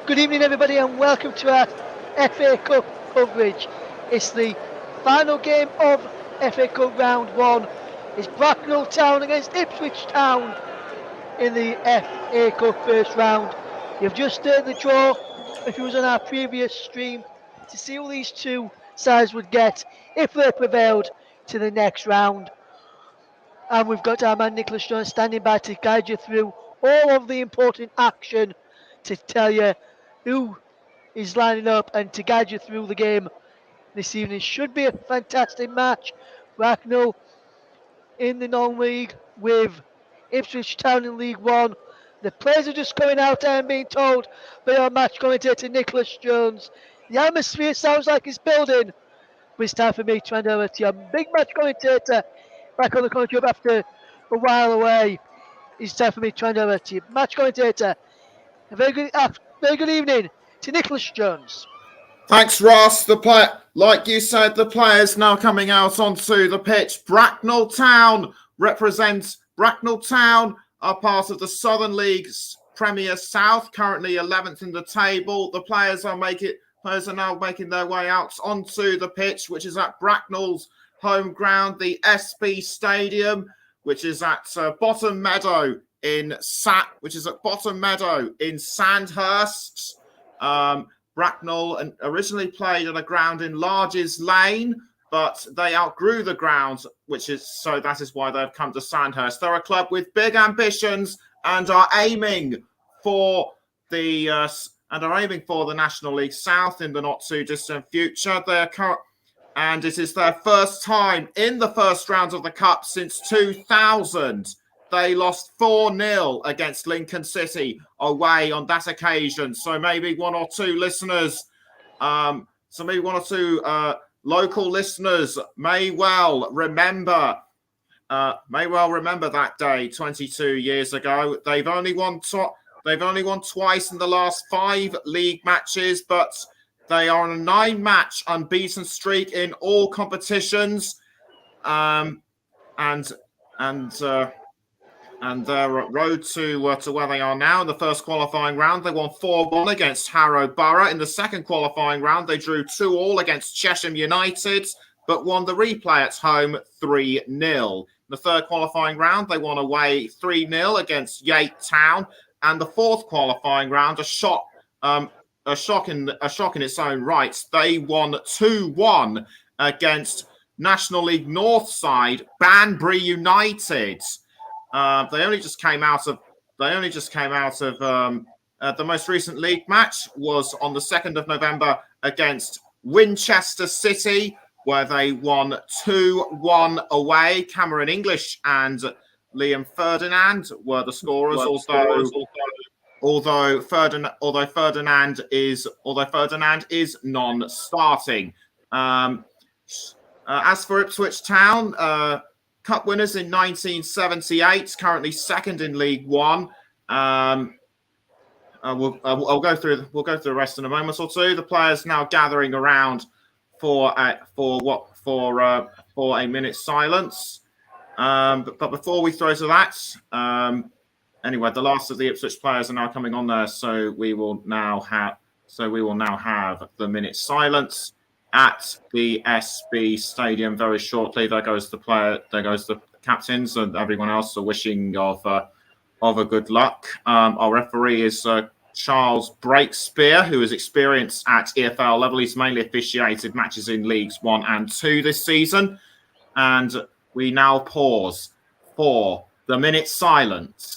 Good evening, everybody, and welcome to our FA Cup coverage. It's the final game of FA Cup Round 1. It's Bracknell Town against Ipswich Town in the FA Cup first round. You've just heard the draw, if you was on our previous stream, to see who these two sides would get if they prevailed to the next round. And we've got our man Nicholas Jones standing by to guide you through all of the important action, to tell you who is lining up and to guide you through the game this evening. Should be a fantastic match. Bracknell in the non-league with Ipswich Town in League One. The players are just coming out, I am being told by our match commentator Nicholas Jones. The atmosphere sounds like it's building, but it's time for me to hand over to your big match commentator back on the commentary after a while away. It's time for me to hand over to you, match commentator. A very good evening to Nicholas Jones. Thanks, Ross. Like you said, the players now coming out onto the pitch. Bracknell Town are part of the Southern League's Premier South, currently 11th in the table. The players are now making their way out onto the pitch, which is at Bracknell's home ground, the SB Stadium, which is at Bottom Meadow in Sandhurst. Bracknell originally played at a ground in Larges Lane, but they outgrew the ground, that is why they've come to Sandhurst. They're a club with big ambitions and are aiming for the National League South in the not too distant future. And it is their first time in the first round of the Cup since 2000. They lost 4-0 against Lincoln City away on that occasion. So maybe one or two local listeners may well remember that day 22 years ago. They've only won twice in the last 5 league matches, but they are on a 9-match unbeaten streak in all competitions. And their road to where they are now in the first qualifying round, they won 4-1 against Harrow Borough. In the second qualifying round, they drew 2-2 against Chesham United, but won the replay at home 3-0. In the third qualifying round, they won away 3-0 against Yate Town, and the fourth qualifying round, a shock in its own right. They won 2-1 against National League North side Banbury United. They only just came out of the most recent league match was on the 2nd of November against Winchester City, where they won 2-1 away. Cameron English and Liam Ferdinand were the scorers, although Ferdinand is non-starting. As for Ipswich Town, Cup winners in 1978, currently second in League One. We'll go through the rest in a moment or two. The players now gathering around for a minute's silence. But before we throw to that, anyway, the last of the Ipswich players are now coming on there, so we will now have the minute's silence at the SB Stadium very shortly. There goes the captains, and everyone else are wishing of a good luck. Our referee is Charles Breakspear, who is experienced at EFL level. He's mainly officiated matches in Leagues 1 and 2 this season. And we now pause for the minute's silence.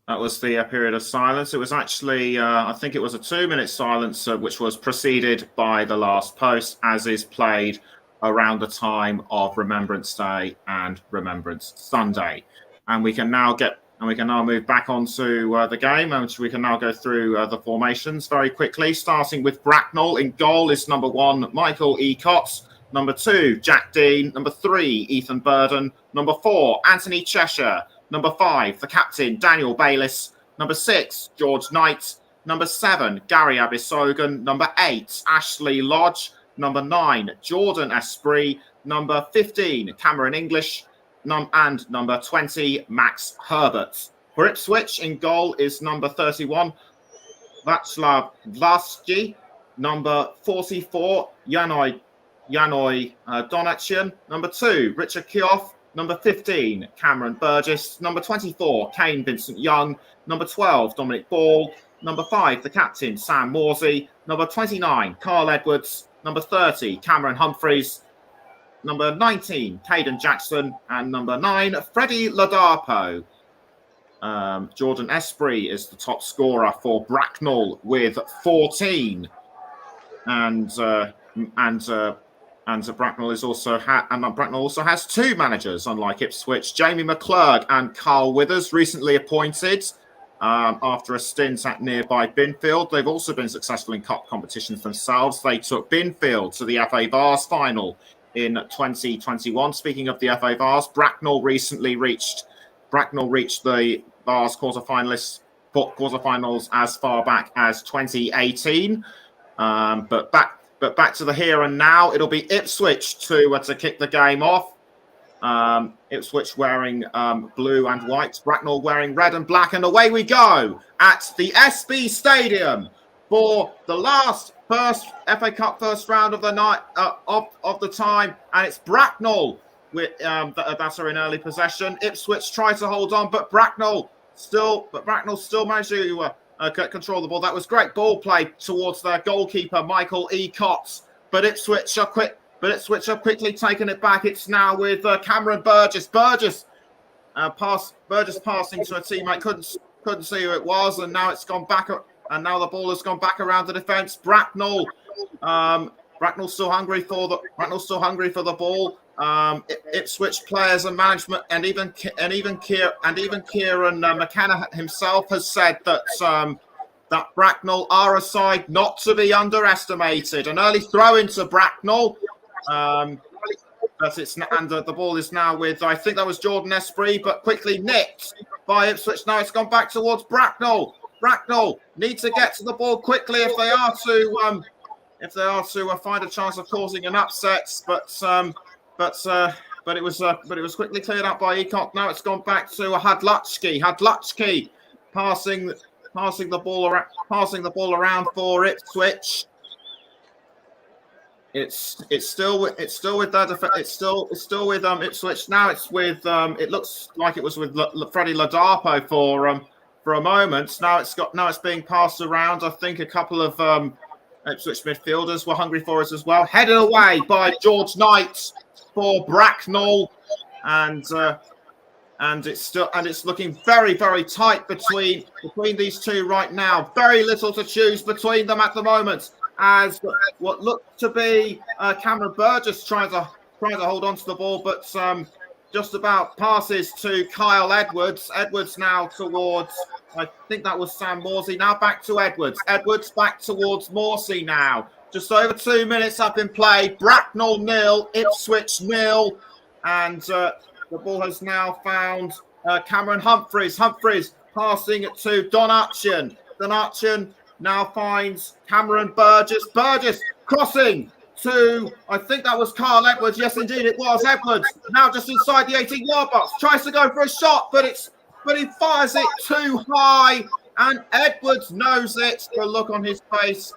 That was the period of silence. It was actually, I think it was a 2-minute silence, which was preceded by the last post, as is played around the time of Remembrance Day and Remembrance Sunday. And we can now move back onto the game, and we can now go through the formations very quickly, starting with Bracknell. In goal is number 1, Michael E. Cotts. Number 2, Jack Dean. Number 3, Ethan Burden. Number 4, Anthony Cheshire. Number 5, the captain, Daniel Bayliss. Number 6, George Knight. Number 7, Gary Abisogan. Number 8, Ashley Lodge. Number 9, Jordan Esprit. Number 15, Cameron English. And number 20, Max Herbert. For Ipswich, in goal is number 31, Václav Vlasky. Number 44, Janoj Donacian. Number 2, Richard Kioff. Number 15, Cameron Burgess. Number 24, Kane Vincent Young. Number 12, Dominic Ball. Number 5, the captain, Sam Morsey. Number 29, Carl Edwards. Number 30, Cameron Humphreys. Number 19, Caden Jackson. And number 9, Freddie Ladapo. Jordan Esprit is the top scorer for Bracknell with 14. And Bracknell also has 2 managers, unlike Ipswich. Jamie McClurg and Carl Withers, recently appointed after a stint at nearby Binfield. They've also been successful in cup competitions themselves. They took Binfield to the FA Vars final in 2021. Speaking of the FA Vars, Bracknell reached the Vars quarterfinals as far back as 2018. But back to the here and now, it'll be Ipswich to kick the game off. Ipswich wearing blue and white, Bracknell wearing red and black, and away we go at the SB Stadium for the first FA Cup first round of the night of the time, and it's Bracknell that are in early possession. Ipswich try to hold on, but Bracknell still managed to control the ball. That was great ball play towards their goalkeeper, Michael E. Cotts. But Ipswich are quickly taking it back. It's now with Cameron Burgess. Burgess passing to a teammate. Couldn't see who it was, and now it's gone back. And now the ball has gone back around the defence. Bracknell still hungry for the ball. Ipswich players and management, and even Kieran McKenna himself has said that Bracknell are a side not to be underestimated. An early throw into Bracknell, but the ball is now with, I think that was Jordan Esprit, but quickly nicked by Ipswich. Now it's gone back towards Bracknell. Bracknell need to get to the ball quickly if they are to find a chance of causing an upset, but it was quickly cleared up by Ecott. Now it's gone back to Hadluchki. Hadluchki passing the ball around for Ipswich. It's still with Ipswich. Now it's with it looks like it was with Freddie Ladapo for a moment. Now it's being passed around. I think a couple of Ipswich midfielders were hungry for it as well. Headed away by George Knight for Bracknell, and it's looking very, very tight between these two right now. Very little to choose between them at the moment, as what looked to be Cameron Burgess trying to hold on to the ball, but just about passes to Kyle Edwards. Edwards now towards, I think that was Sam Morsey. Now back to Edwards. Edwards back towards Morsey now. Just over 2 minutes up in play. Bracknell 0, Ipswich 0. And the ball has now found Cameron Humphreys. Humphreys passing it to Donacian. Donacian now finds Cameron Burgess. Burgess crossing to, I think that was Carl Edwards. Yes, indeed, it was Edwards. Now just inside the 18-yard box. Tries to go for a shot, but he fires it too high. And Edwards knows it. The look on his face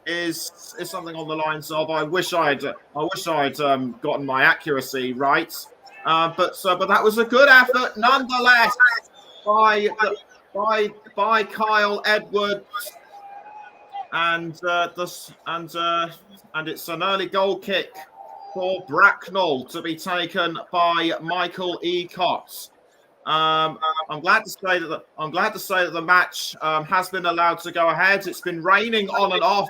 is something on the lines of, I wish I'd gotten my accuracy right. But that was a good effort nonetheless by Kyle Edwards. And it's an early goal kick for Bracknell to be taken by Michael E. Cotts. I'm glad to say that the match has been allowed to go ahead. It's been raining on and off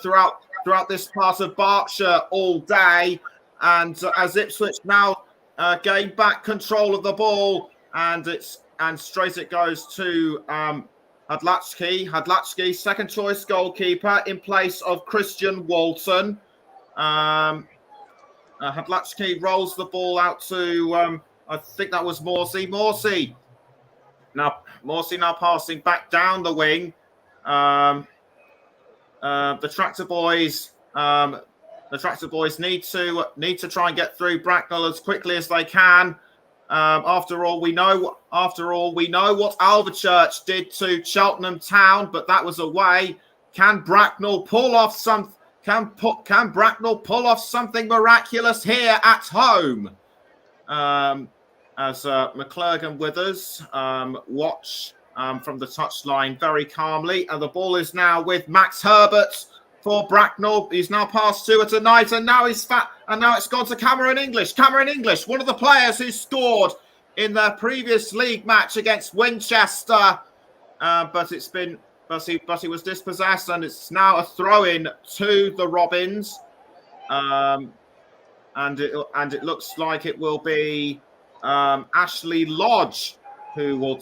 throughout this part of Berkshire all day, and as Ipswich now gain back control of the ball, and straight it goes to Hadlatsky, second choice goalkeeper in place of Christian Walton. Hadlatsky rolls the ball out to I think that was Morsey. Morsey now passing back down the wing. The Tractor Boys need to try and get through Bracknell as quickly as they can. After all, we know what Alvechurch did to Cheltenham Town, but that was away. Can Bracknell pull off something miraculous here at home? As McClurg and Withers watch from the touchline very calmly, and the ball is now with Max Herbert for Bracknell. He's now passed to it tonight, and now it's gone to Cameron English. Cameron English, one of the players who scored in their previous league match against Winchester, but he was dispossessed, and it's now a throw-in to the Robins, and it looks like it will be Ashley Lodge who will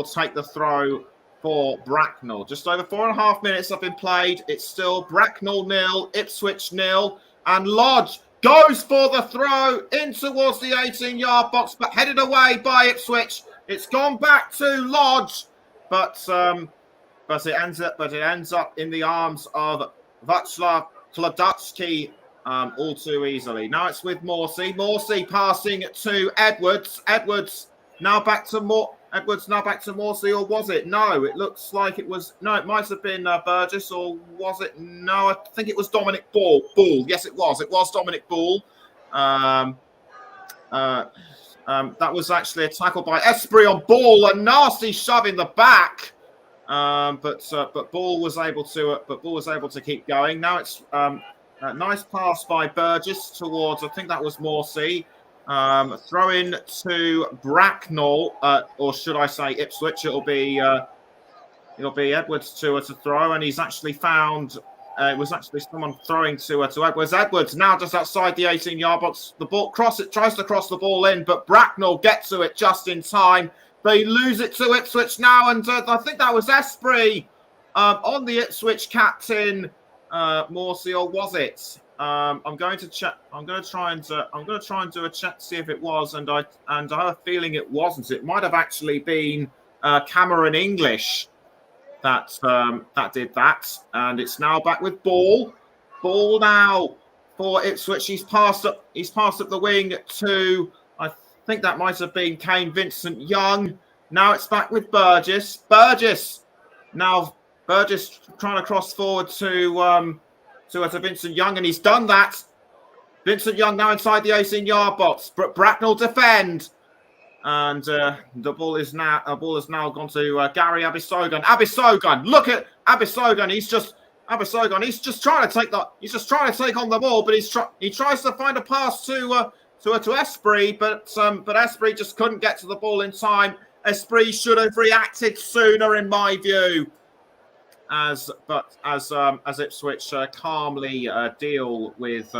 take the throw for Bracknell. Just over 4.5 minutes have been played. It's still Bracknell 0, Ipswich 0, and Lodge goes for the throw in towards the 18-yard box, but headed away by Ipswich. It's gone back to Lodge, but it ends up in the arms of Václav Kladutsky all too easily. Now it's with Morsey. Morsey passing to Edwards. Edwards now back to Morsey, or was it? No, it looks like it was. No, it might have been Burgess, or was it? No, I think it was Dominic Ball. Yes, it was. It was Dominic Ball. That was actually a tackle by Esprit on Ball, a nasty shove in the back. But Ball was able to keep going. Now it's a nice pass by Burgess towards, I think that was Morsey. Throw in to Bracknell, or should I say Ipswich? It'll be Edwards to throw, and he's actually found. It was actually someone throwing to Edwards. Edwards now just outside the 18-yard box. The ball tries to cross the ball in, but Bracknell gets to it just in time. They lose it to Ipswich now, and I think that was Esprit on the Ipswich captain, Morsey, or was it? I'm going to check. I'm going to try and do a check to see if it was, and I have a feeling it wasn't. It might have actually been Cameron English that did that, and it's now back with Ball. Ball now for Ipswich. He's passed up the wing to, I think that might have been Kane Vincent Young. Now it's back with Burgess. Burgess trying to cross forward to Vincent Young, and he's done that. Vincent Young now inside the 18-yard box. Bracknell defend, and the ball is now gone to Gary Abisogan. Abisogan, look at Abisogan. He's just trying to take on the ball, but he tries to find a pass to Esprit, but Esprit just couldn't get to the ball in time. Esprit should have reacted sooner, in my view. As Ipswich calmly deal with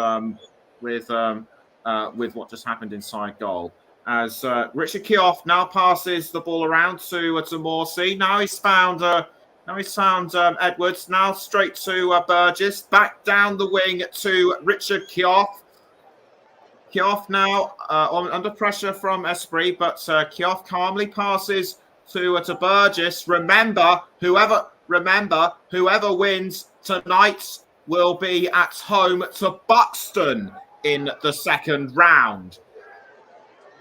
what just happened inside goal. As Richard Keough now passes the ball around to Morsey. Now he's found Edwards. Now straight to Burgess. Back down the wing to Richard Keough. Keough now under pressure from Esprit, but Keough calmly passes to Burgess. Remember, whoever wins tonight will be at home to Buxton in the second round.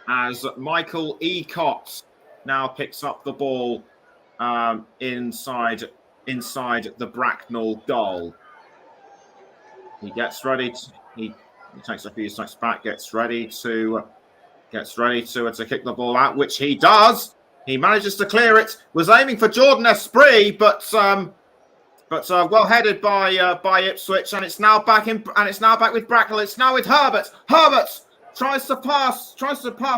As Michael Ecott now picks up the ball inside the Bracknell goal. He gets ready. He takes a few steps back. Gets ready to kick the ball out, which he does. He manages to clear it. Was aiming for Jordan Esprit, but well headed by Ipswich, and it's now back with Bracknell. It's now with Herbert. Herbert tries to pass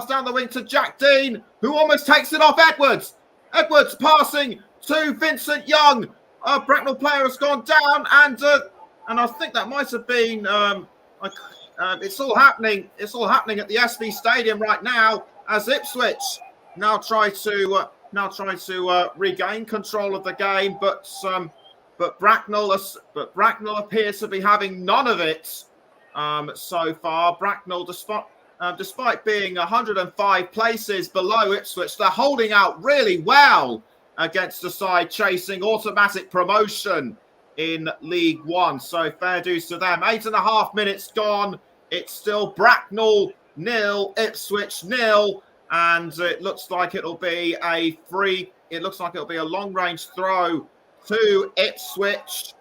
down the wing to Jack Dean, who almost takes it off Edwards. Edwards passing to Vincent Young. Bracknell player has gone down, and I think that might have been. It's all happening. It's all happening at the SB Stadium right now as Ipswich now try to regain control of the game, but Bracknell appears to be having none of it so far. Bracknell, despite being 105 places below Ipswich, they're holding out really well against the side chasing automatic promotion in League One. So fair dues to them. 8.5 minutes gone. It's still Bracknell 0, Ipswich 0, and it looks like it'll be a long-range throw to Ipswich.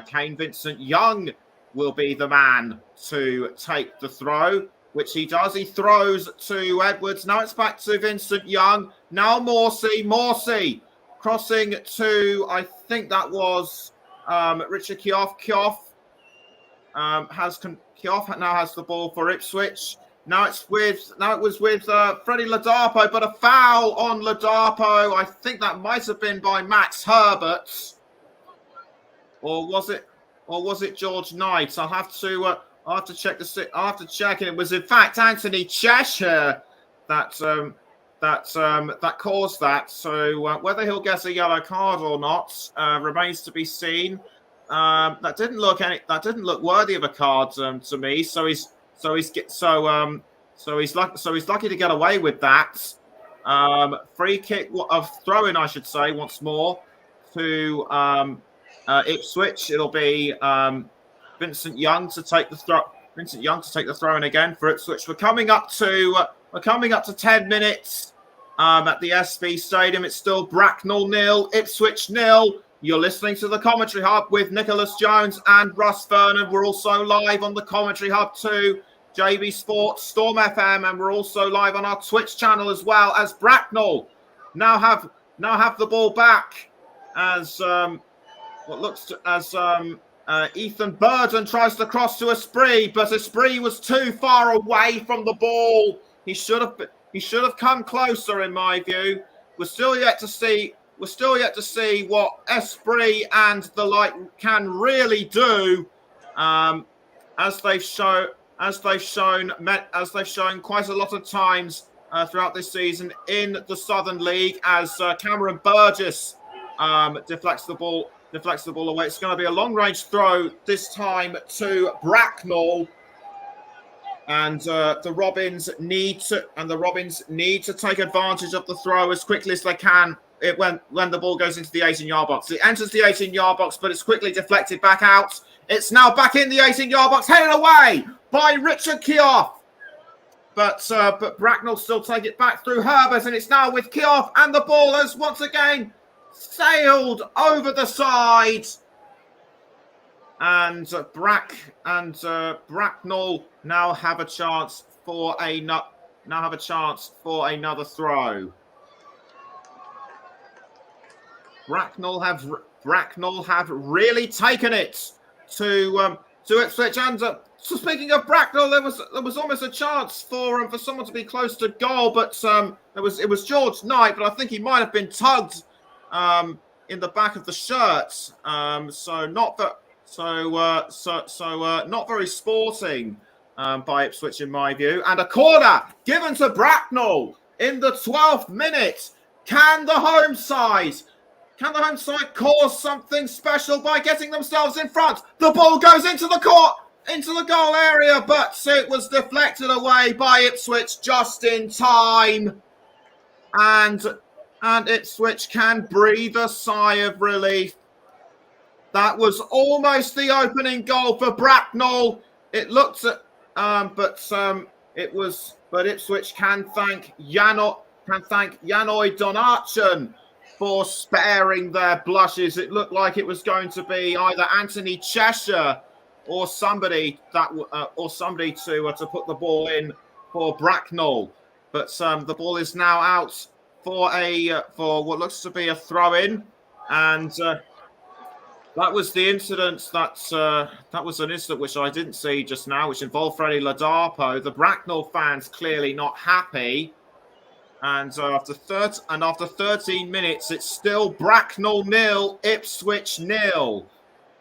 Kane Vincent Young will be the man to take the throw, which he does. He throws to Edwards. Now it's back to Vincent Young. Now Morsey crossing to, I think that was Richard Kioff. Kioff now has the ball for Ipswich. Now it was with Freddie Ladapo, but a foul on Ladapo. I think that might have been by Max Herbert, or was it George Knight? I'll have to check and it was in fact Anthony Cheshire that caused that. So whether he'll get a yellow card or not remains to be seen. That didn't look worthy of a card to me. So he's lucky to get away with that. Free kick of throw-in, I should say, once more to Ipswich. It'll be Vincent Young to take the throw. Vincent Young to take the throw-in again for Ipswich. We're coming up to 10 minutes at the SB Stadium. It's still Bracknell 0, Ipswich 0. You're listening to the Commentary Hub with Nicholas Jones and Russ Vernon. We're also live on the Commentary Hub too, JB Sports, Storm FM, and we're also live on our Twitch channel as well, as Bracknell now have the ball back as Ethan Burden tries to cross to Esprit, but Esprit was too far away from the ball. He should have come closer, in my view. We're still yet to see what Esprit and the like can really do, as they've shown quite a lot of times throughout this season in the Southern League. As Cameron Burgess deflects the ball away. It's going to be a long-range throw this time to Bracknell, and the Robins need to take advantage of the throw as quickly as they can. When the ball goes into the 18-yard box, it enters the 18-yard box, but it's quickly deflected back out. It's now back in the 18-yard box, headed away by Richard Kioff. But Bracknell still take it back through Herbert, and it's now with Kioff, and the ball has once again sailed over the side, and Bracknell now have a chance for another throw. Bracknell have really taken it to Ipswich. And so speaking of Bracknell, there was almost a chance for someone to be close to goal, but it was George Knight, but I think he might have been tugged in the back of the shirt. So not very sporting by Ipswich, in my view. And a corner given to Bracknell in the 12th minute. Can the home side cause something special by getting themselves in front? The ball goes into the goal area, but it was deflected away by Ipswich just in time. And Ipswich can breathe a sigh of relief. That was almost the opening goal for Bracknell. It looked at, but Ipswich can thank Janoi Donarchen for sparing their blushes. It looked like it was going to be either Anthony Cheshire or somebody to put the ball in for Bracknell. But the ball is now out for what looks to be a throw-in, and That was the incident that was an incident which I didn't see just now, which involved Freddie Ladapo. The Bracknell fans clearly not happy. And after 13 minutes, it's still Bracknell 0, Ipswich 0.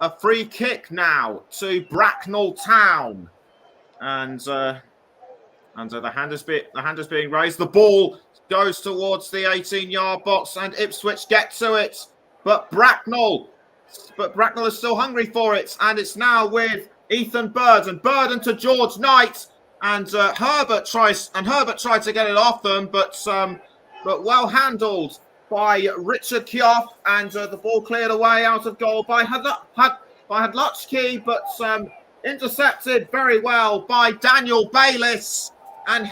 A free kick now to Bracknell Town. And the hand is being raised. The ball goes towards the 18-yard box, and Ipswich get to it. But Bracknell is still hungry for it, and it's now with Ethan Burden to George Knight, and Herbert tried to get it off them, but well handled by Richard Kioff, and the ball cleared away out of goal by Hadluchki, but intercepted very well by Daniel Bayliss, and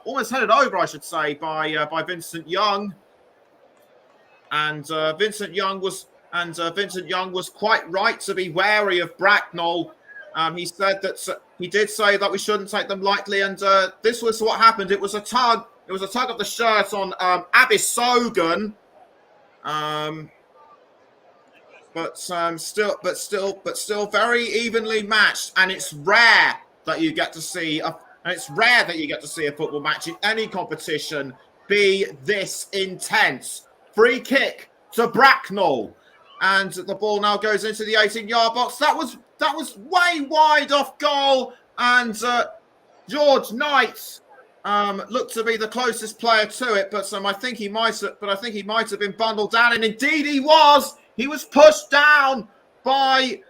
almost headed over, I should say, by Vincent Young, and Vincent Young was quite right to be wary of Bracknell. He did say that we shouldn't take them lightly, and this was what happened. It was a tug of the shirt on Abbas Sogan, but still very evenly matched. And it's rare that you get to see a football match in any competition be this intense. Free kick to Bracknell. And the ball now goes into the 18-yard box. That was way wide off goal. And George Knight looked to be the closest player to it, but I think he might have been bundled down, and indeed he was. He was pushed down by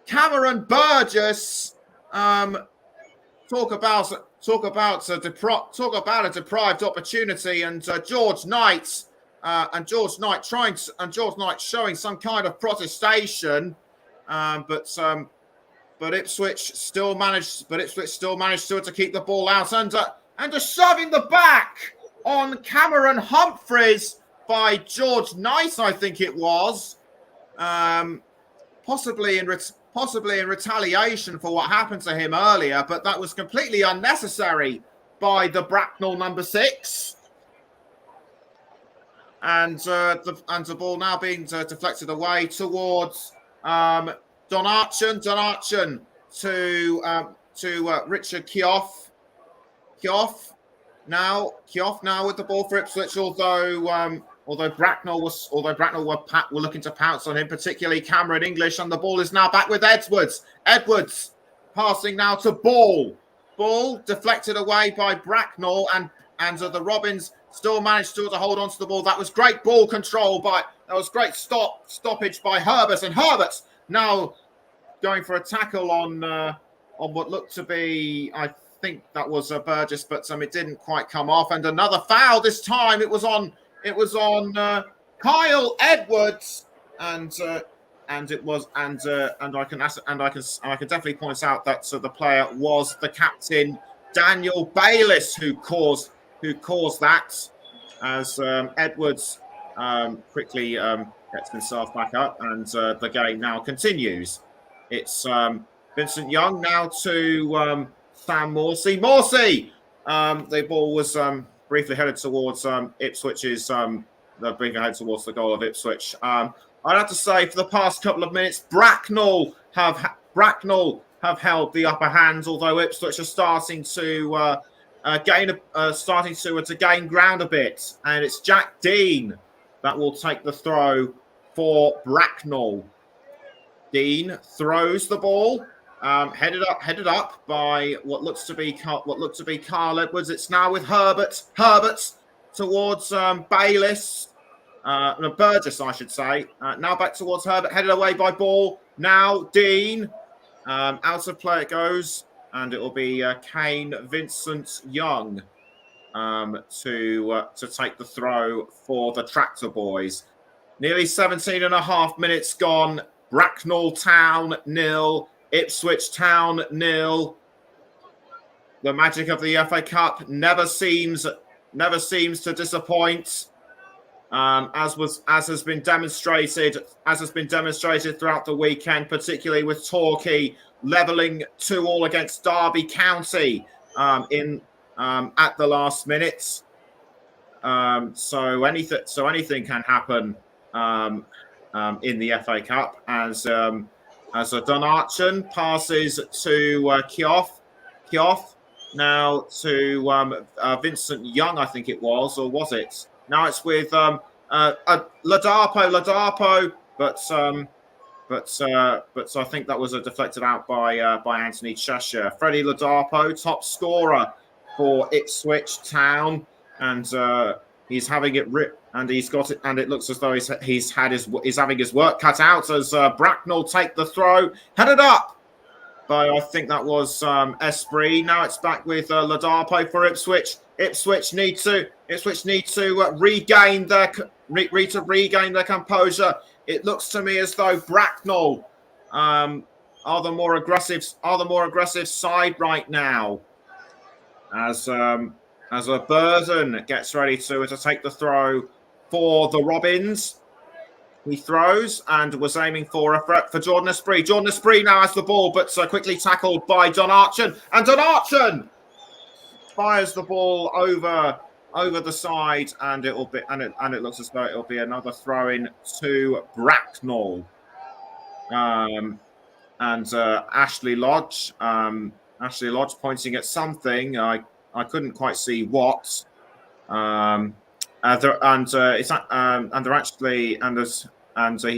Cameron Burgess. Talk about a deprived opportunity, and George Knight. And George Knight showing some kind of protestation, but Ipswich still managed to keep the ball out, and a shoving the back on Cameron Humphreys by George Knight, I think it was, possibly in retaliation for what happened to him earlier, but that was completely unnecessary by the Bracknell number 6. And the ball now being deflected away towards Donarchon to Richard Kioff. Kioff now with the ball for Ipswich. Although Bracknell were looking to pounce on him, particularly Cameron English, and the ball is now back with Edwards. Edwards passing now to Ball. Ball deflected away by Bracknell, and the Robins still managed to hold on to the ball. That was great ball control great stoppage by Herbert, and Herbert now going for a tackle on what looked to be, I think that was Burgess, but it didn't quite come off. And another foul. This time it was on Kyle Edwards, and I can definitely point out that the player was the captain Daniel Bayliss who caused that, as Edwards quickly gets himself back up, and the game now continues. It's Vincent Young now to Sam Morsey. The ball was briefly headed towards Ipswich's. Bringing ahead towards the goal of Ipswich. I'd have to say, for the past couple of minutes, Bracknell have held the upper hand, although Ipswich are starting to gain ground a bit, and it's Jack Dean that will take the throw for Bracknell. Dean throws the ball, headed up by what looks to be Carl Edwards. It's now with Herbert towards Bayliss, Burgess, I should say. Now back towards Herbert, headed away by Ball. Now Dean, out of play it goes, and it will be Kane Vincent Young to take the throw for the Tractor Boys. Nearly 17 and a half minutes gone. Bracknell Town 0, Ipswich Town 0. The magic of the FA Cup never seems to disappoint, as has been demonstrated throughout the weekend, particularly with Torquay levelling 2-2 against Derby County at the last minute. So anything can happen in the FA Cup as Dunarchan passes to Kioff now to Vincent Young, I think it was, or was it? Now it's with Ladapo, but I think that was deflected out by Anthony Cheshire. Freddie Ladapo, top scorer for Ipswich Town, and he's having it and he's got it, and it looks as though he's having his work cut out as Bracknell take the throw, headed up by, I think that was Esprit. Now it's back with Ladapo for Ipswich. Ipswich need to regain their composure. It looks to me as though Bracknell are the more aggressive side right now. As a Burden gets ready to take the throw for the Robins. He throws and was aiming for a threat for Jordan Esprit. Jordan Esprit now has the ball, but quickly tackled by Dunarchan. And Dunarchan fires the ball over the side, and it looks as though it'll be another throw in to Bracknell. And Ashley Lodge pointing at something. I couldn't quite see what. He's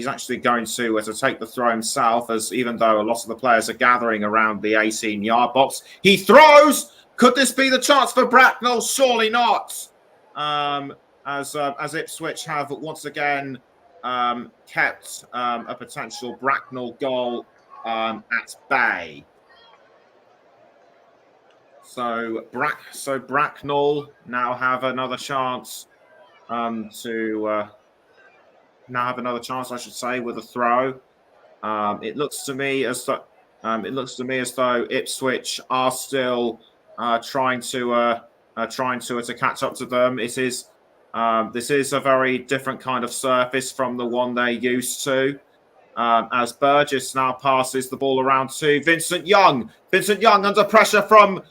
actually going to take the throw himself, as even though a lot of the players are gathering around the 18-yard box, he throws. Could this be the chance for Bracknell? Surely not. As Ipswich have once again kept a potential Bracknell goal at bay. So Bracknell now have another chance I should say, with a throw. It looks to me as though Ipswich are still trying to catch up to them. This is a very different kind of surface from the one they're used to. As Burgess now passes the ball around to Vincent Young. Vincent Young under pressure from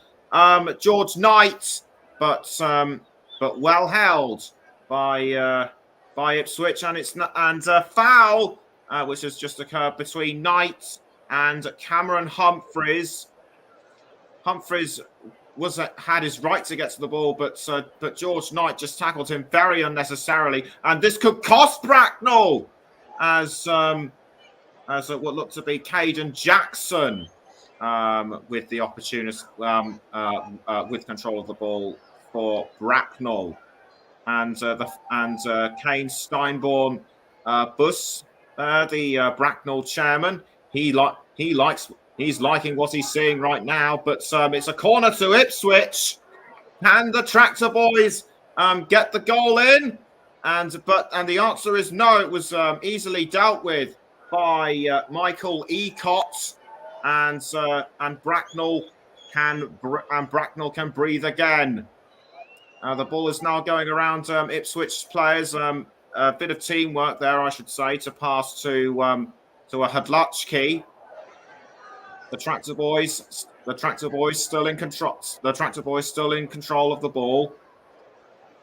George Knight, but well held by Ipswich, and foul which has just occurred between Knight and Cameron Humphreys. Humphreys had his right to get to the ball, but George Knight just tackled him very unnecessarily, and this could cost Bracknell as what looked to be Caden Jackson with the opportunist with control of the ball for Bracknell. And Kane Steinborn Buss, the Bracknell chairman, he's liking what he's seeing right now. But it's a corner to Ipswich. Can the Tractor Boys get the goal in? And the answer is no. It was easily dealt with by Michael Ecott, and Bracknell can breathe again. The ball is now going around Ipswich players. A bit of teamwork there, I should say, to pass to a Hadluchki. The Tractor Boys still in control. The Tractor Boys still in control of the ball.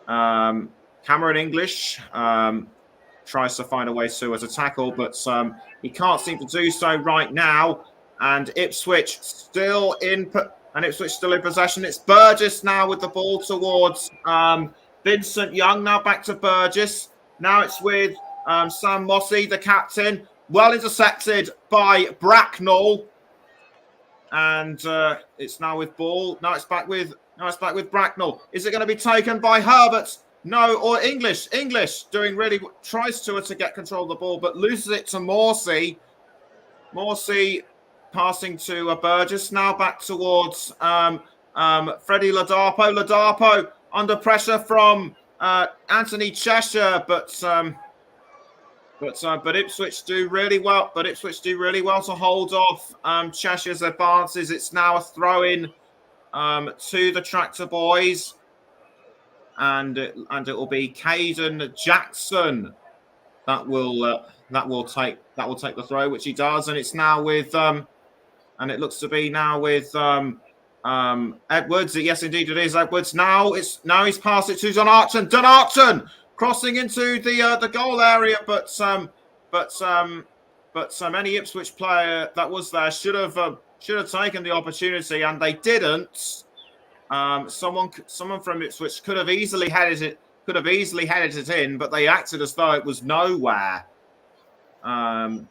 Cameron English tries to find a way to as a tackle, but he can't seem to do so right now. And Ipswich still in possession. It's Burgess now with the ball towards Vincent Young. Now back to Burgess. Now it's with Sam Mossy, the captain. Well intercepted by Bracknell. And it's now with ball. Now it's back with Bracknell. Is it going to be taken by Herbert? No, or English. English tries to get control of the ball, but loses it to Morsey. Morsey passing to Burgess. Now back towards Freddie Ladapo. Ladapo under pressure from Anthony Cheshire, but Ipswich do really well. But Ipswich do really well to hold off Cheshire's advances. It's now a throw-in to the Tractor Boys, and it will be Caden Jackson that will take the throw, which he does, and it's now with and it looks to be now with Edwards. Yes, indeed, it is Edwards. Now he's passed it to Dunarchan. Dunarchan crossing into the goal area, but any Ipswich player that was there should have taken the opportunity, and they didn't. Someone from Ipswich could have easily headed it in, but they acted as though it was nowhere. And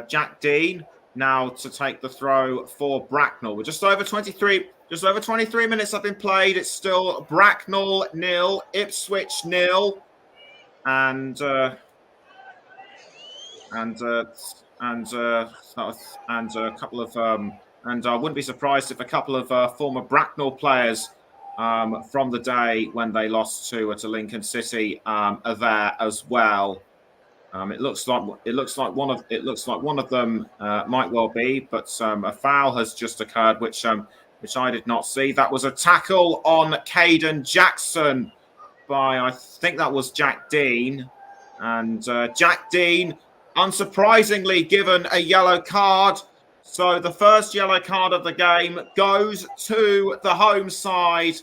Jack Dean now to take the throw for Bracknell. We're just over 23 minutes have been played. It's still Bracknell 0, Ipswich 0, and a couple of and I wouldn't be surprised if a couple of former Bracknell players from the day when they lost to Lincoln City are there as well. It looks like one of them might well be, but a foul has just occurred, which I did not see. That was a tackle on Caden Jackson by, I think that was Jack Dean, and Jack Dean, unsurprisingly, given a yellow card. So the first yellow card of the game goes to the home side,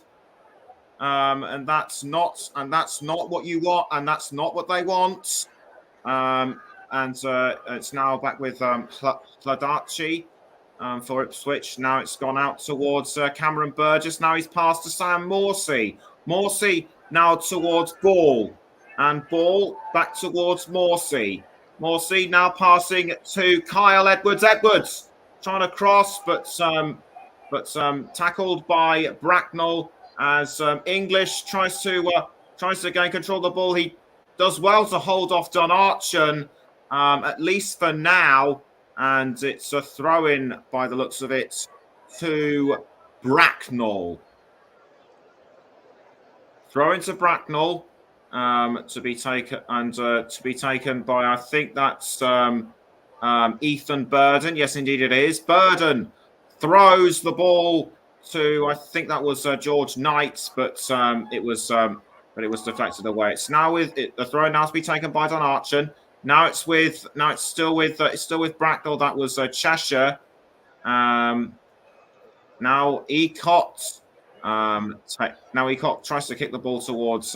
and that's not what you want, and that's not what they want. It's now back with Pladaci for Ipswich. Now it's gone out towards Cameron Burgess. Now he's passed to Sam Morsey. Morsey now towards Ball, and Ball back towards Morsey. Morsey now passing to Kyle Edwards. Edwards trying to cross, but tackled by Bracknell as English tries to gain control of the ball. He does well to hold off Dunarchan, at least for now, and it's a throw-in by the looks of it to Bracknell. Throw into Bracknell to be taken by, I think that's Ethan Burden. Yes, indeed it is. Burden throws the ball to, I think that was George Knight, but it was deflected away. It's now with the throw now to be taken by Dunarchan. Now it's still with Bracknell. That was Cheshire. Now Ecott. Now Ecott tries to kick the ball towards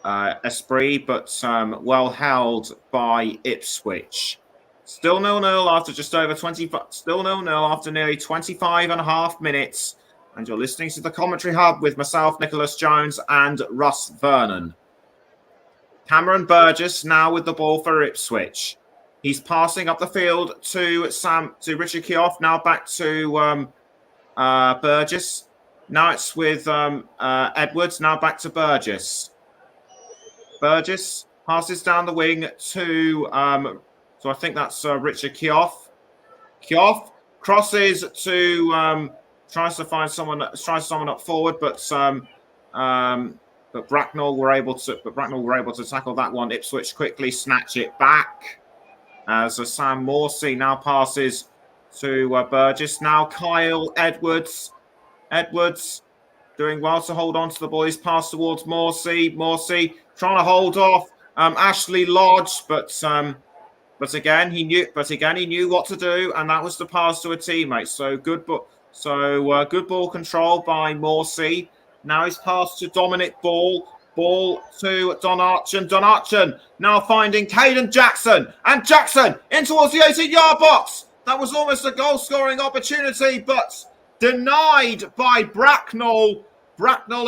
Esprit, but well held by Ipswich. Still 0-0 after just over 20. Still 0-0 after nearly 25 and a half minutes. And you're listening to the Commentary Hub with myself, Nicholas Jones, and Russ Vernon. Cameron Burgess now with the ball for Ipswich. He's passing up the field to Richard Keough. Now back to Burgess. Now it's with Edwards. Now back to Burgess. Burgess passes down the wing to, so I think that's Richard Keough. Keough crosses to, tries to find someone up forward, but Bracknell were able to tackle that one. Ipswich quickly snatch it back as Sam Morsey now passes to Burgess. Now Kyle Edwards. Edwards doing well to hold on to the ball. He's passed towards Morsey. Morsey trying to hold off Ashley Lodge, but again he knew what to do, and that was to pass to a teammate. So good ball control by Morsey. Now he's passed to Dominic Ball. Ball to Dunarchan. Dunarchan now finding Caden Jackson, and Jackson in towards the 18-yard box. That was almost a goal-scoring opportunity, but denied by Bracknell. Bracknell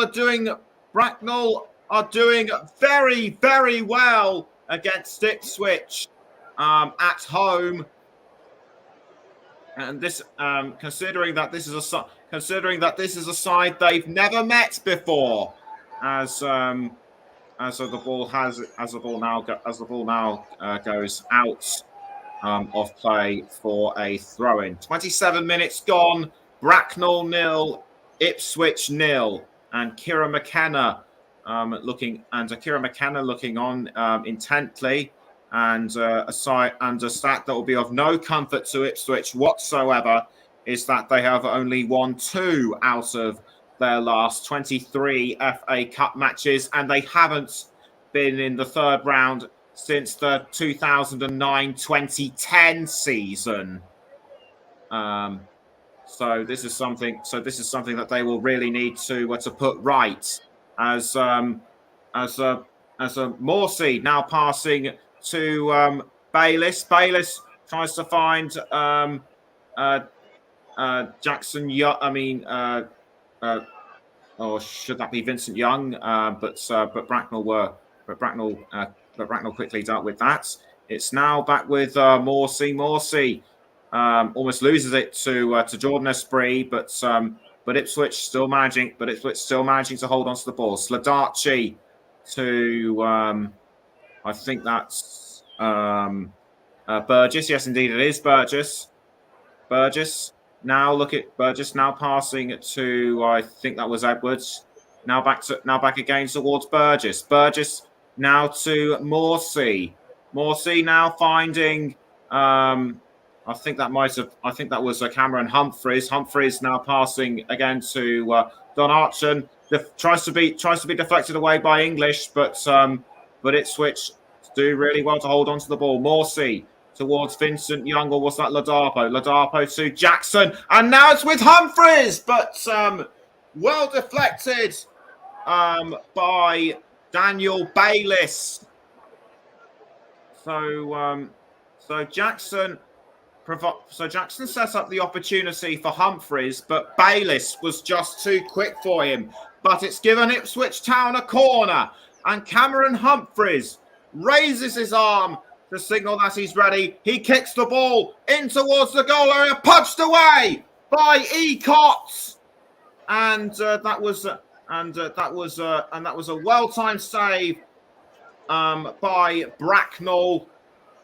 are doing very, very well against Ipswich at home. And this, considering that this is a side they've never met before, as the ball now goes out of play for a throw-in. 27 minutes gone. Bracknell 0, Ipswich 0, and Kira McKenna looking on intently. And a stat that will be of no comfort to Ipswich whatsoever is that they have only won 2 out of their last 23 FA Cup matches, and they haven't been in the third round since the 2009-2010 season. So this is something that they will really need to put right. As Morsey now passing to Bayliss. Bayliss tries to find Jackson. Or should that be Vincent Young? But Bracknell quickly dealt with that. It's now back with Morsey. Morsey almost loses it to Jordan Esprit, but Ipswich still managing. But Ipswich still managing to hold on to the ball. Sladaci to I think that's Burgess. Yes, indeed, it is Burgess. Burgess. Now look at Burgess now passing to I think that was Edwards. Now back again towards Burgess. Burgess now to Morsey. Morsey now finding I think that was Cameron Humphreys. Humphreys now passing again to Don Archon. Tries to be deflected away by English, but Ipswich do really well to hold on to the ball. Morsey towards Vincent Young, or was that Ladapo? Ladapo to Jackson, and now it's with Humphreys, but well deflected by Daniel Bayliss. So Jackson sets up the opportunity for Humphreys, but Bayliss was just too quick for him. But it's given Ipswich Town a corner, and Cameron Humphreys raises his arm to signal that he's ready. He kicks the ball in towards the goal area, punched away by Ecott, and that was a well-timed save by Bracknell,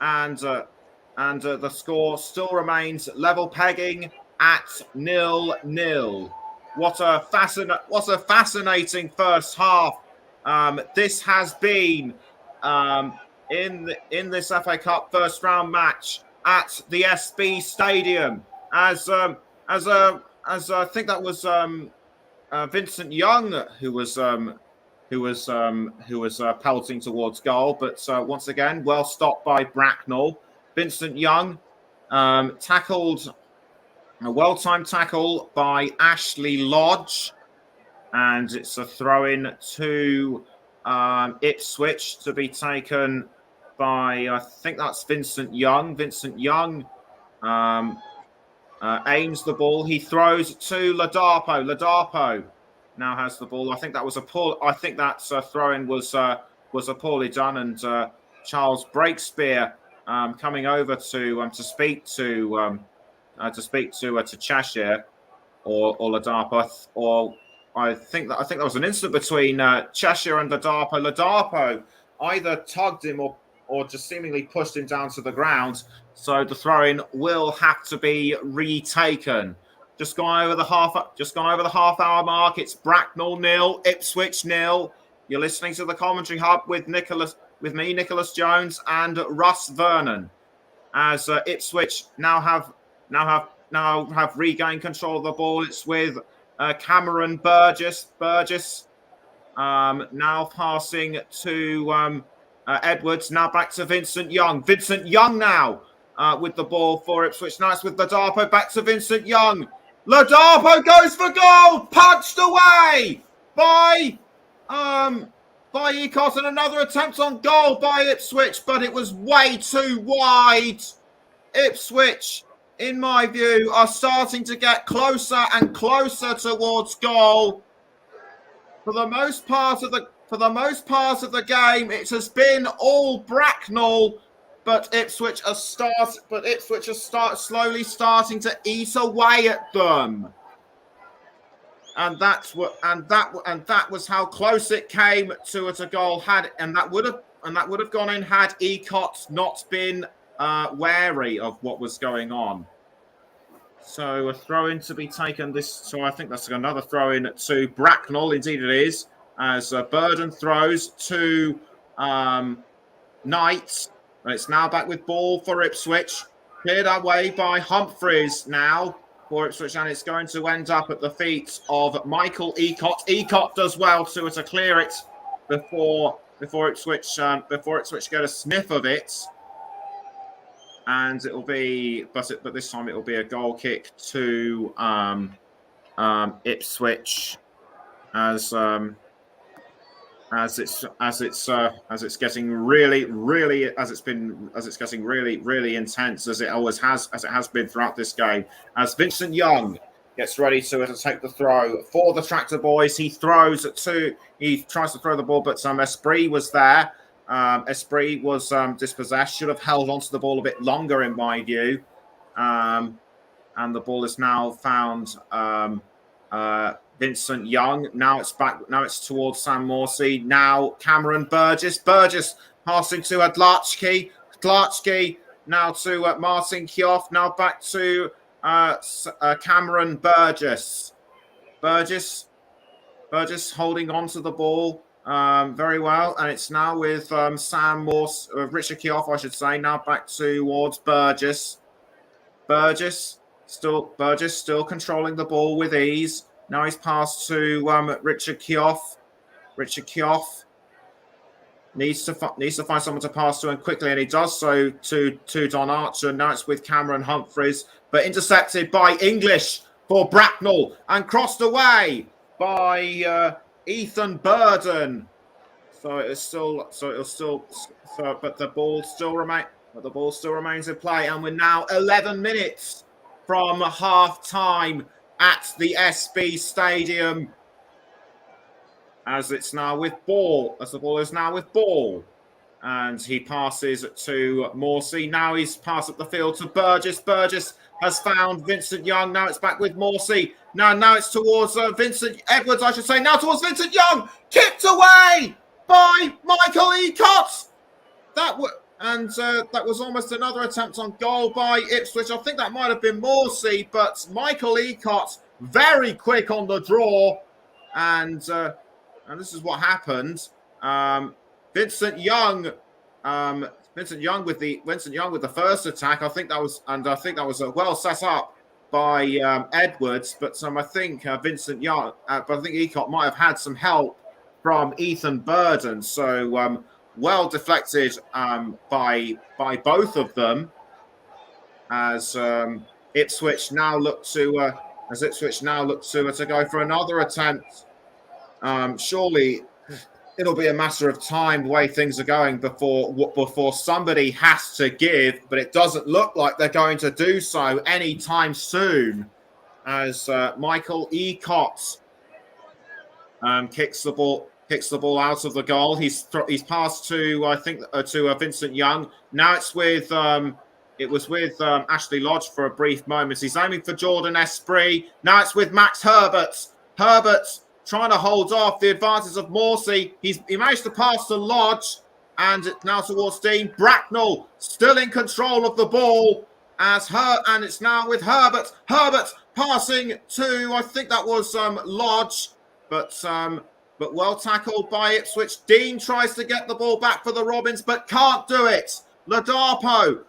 and the score still remains level pegging at 0-0. What a fascinating first half this has been. In this FA Cup first round match at the SB Stadium, as I think that was Vincent Young who was pelting towards goal, but once again well stopped by Bracknell. Vincent Young tackled a well-timed tackle by Ashley Lodge, and it's a throw-in to Ipswich to be taken by, I think that's Vincent Young. Vincent Young aims the ball. He throws to Ladapo. Ladapo now has the ball. I think that throw-in was poorly done, and Charles Breakspear coming over to speak to Cheshire or Ladapo, or I think that was an incident between Cheshire and Ladapo. Ladapo either tugged him or just seemingly pushed him down to the ground. So the throw-in will have to be retaken. Just gone over the half-hour mark. It's Bracknell 0, Ipswich 0. You're listening to the Commentary Hub with me, Nicholas Jones, and Russ Vernon, as Ipswich now have regained control of the ball. It's with Cameron Burgess. Burgess now passing to Edwards. Now back to Vincent Young. Vincent Young now with the ball for Ipswich. Now it's with Ladapo. Back to Vincent Young. Ladapo goes for goal. Punched away by Ecott, and another attempt on goal by Ipswich, but it was way too wide. Ipswich, in my view, are starting to get closer and closer towards goal. For the most part of the game, it has been all Bracknell, but Ipswich are slowly starting to eat away at them. And that was how close it came to a goal. That would have gone in had Ecott not been wary of what was going on. So a throw-in to be taken. So I think that's another throw-in to Bracknell. Indeed, it is, as Burden throws to Knight. It's now back with ball for Ipswich. Cleared away by Humphreys now for Ipswich, and it's going to end up at the feet of Michael Ecott. Ecott does well to clear it before Ipswich get a sniff of it, and it will be, but this time it will be a goal kick to Ipswich, as as it's getting really intense as it has been throughout this game. As Vincent Young gets ready to take the throw for the Tractor Boys, he tries to throw the ball, but Esprit was there. Esprit was dispossessed. Should have held onto the ball a bit longer, in my view. And the ball is now found. Vincent Young. Now it's back. Now it's towards Sam Morsey. Now Cameron Burgess. Burgess passing to Adlarchki. Adlarchki now to Martin Kioff. Now back to Cameron Burgess. Burgess holding on to the ball very well. And it's now with Sam Morse, Richard Kioff, I should say. Now back towards Burgess. Burgess still controlling the ball with ease. Now he's passed to Richard Kioff. Richard Kioff needs to find someone to pass to, and quickly, and he does so to Don Archer. Now it's with Cameron Humphreys, but intercepted by English for Bracknell and crossed away by Ethan Burden. But the ball still remains in play, and we're now 11 minutes from half time at the SB Stadium, as it's now with ball, as the ball is now with ball, and he passes to Morsey. Now he's passed up the field to Burgess. Burgess has found Vincent Young. Now it's back with Morsey. Now it's towards Vincent Edwards, I should say. Now towards Vincent Young, kicked away by Michael Ecott. That was almost another attempt on goal by Ipswich. I think that might have been Morsey, but Michael Ecott very quick on the draw, and this is what happened. Vincent Young with the first attack. I think that was well set up by Edwards, but I think Vincent Young, but I think Ecott might have had some help from Ethan Burden. So well deflected by both of them, as Ipswich now look to go for another attempt. Surely it'll be a matter of time, the way things are going, before somebody has to give, but it doesn't look like they're going to do so anytime soon, as Michael Ecott kicks the ball out of the goal. He's passed to Vincent Young. Now it's with Ashley Lodge for a brief moment. He's aiming for Jordan Esprit. Now it's with Max Herbert. Herbert trying to hold off the advances of Morsey. He managed to pass to Lodge, and now towards Dean. Bracknell still in control of the ball and it's now with Herbert. Herbert passing to, I think that was Lodge, but well tackled by Ipswich. Dean tries to get the ball back for the Robins, but can't do it. Ladapo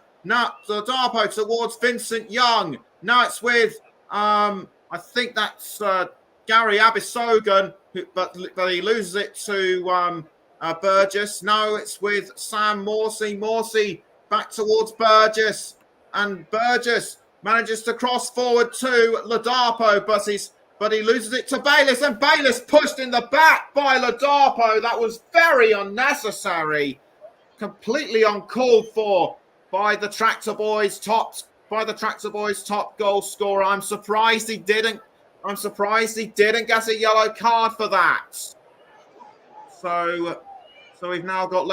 towards Vincent Young. Now it's with, I think that's Gary Abisogan, but he loses it to Burgess. Now it's with Sam Morsey. Morsey back towards Burgess, and Burgess manages to cross forward to Ladapo, but he loses it to Bayliss, and Bayliss pushed in the back by Ladapo. That was very unnecessary, completely uncalled for by the Tractor Boys' top goal scorer. I'm surprised he didn't get a yellow card for that. So we've now got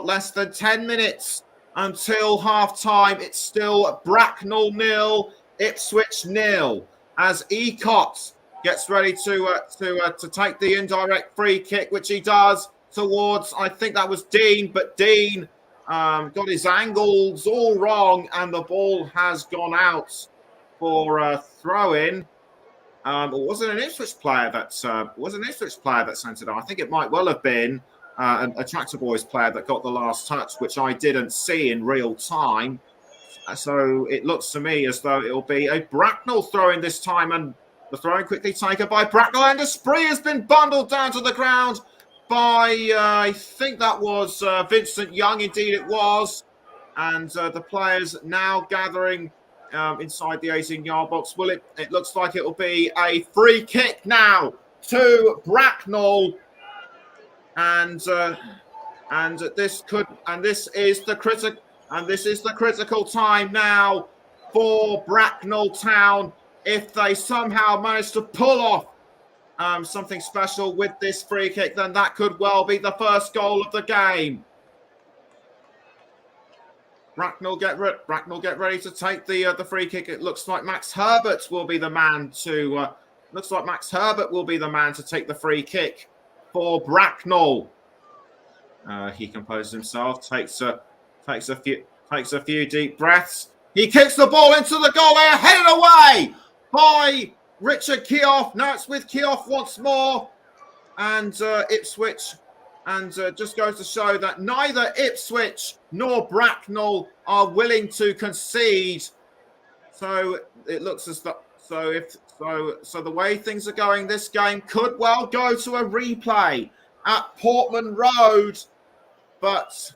less than 10 minutes until half time. It's still Bracknell 0, Ipswich 0. As Ecott gets ready to take the indirect free kick, which he does towards, I think that was Dean, but Dean got his angles all wrong, and the ball has gone out for a throw-in. Was it an Ipswich player that sent it on? I think it might well have been a Tractor Boys player that got the last touch, which I didn't see in real time. So it looks to me as though it'll be a Bracknell throw-in this time, and the throw-in quickly taken by Bracknell, and Esprit has been bundled down to the ground by, I think that was Vincent Young, indeed it was, and the players now gathering inside the 18-yard box. Well, it looks like it'll be a free kick now to Bracknell, and this is the critical time now for Bracknell Town. If they somehow manage to pull off something special with this free kick, then that could well be the first goal of the game. Bracknell get ready to take the free kick. It looks like Max Herbert will be the man to take the free kick for Bracknell. He composes himself, takes a few deep breaths. He kicks the ball into the goal area, headed away by Richard Keough. Now it's with Keough once more, and Ipswich. And just goes to show that neither Ipswich nor Bracknell are willing to concede. So it looks as though so the way things are going, this game could well go to a replay at Portman Road. But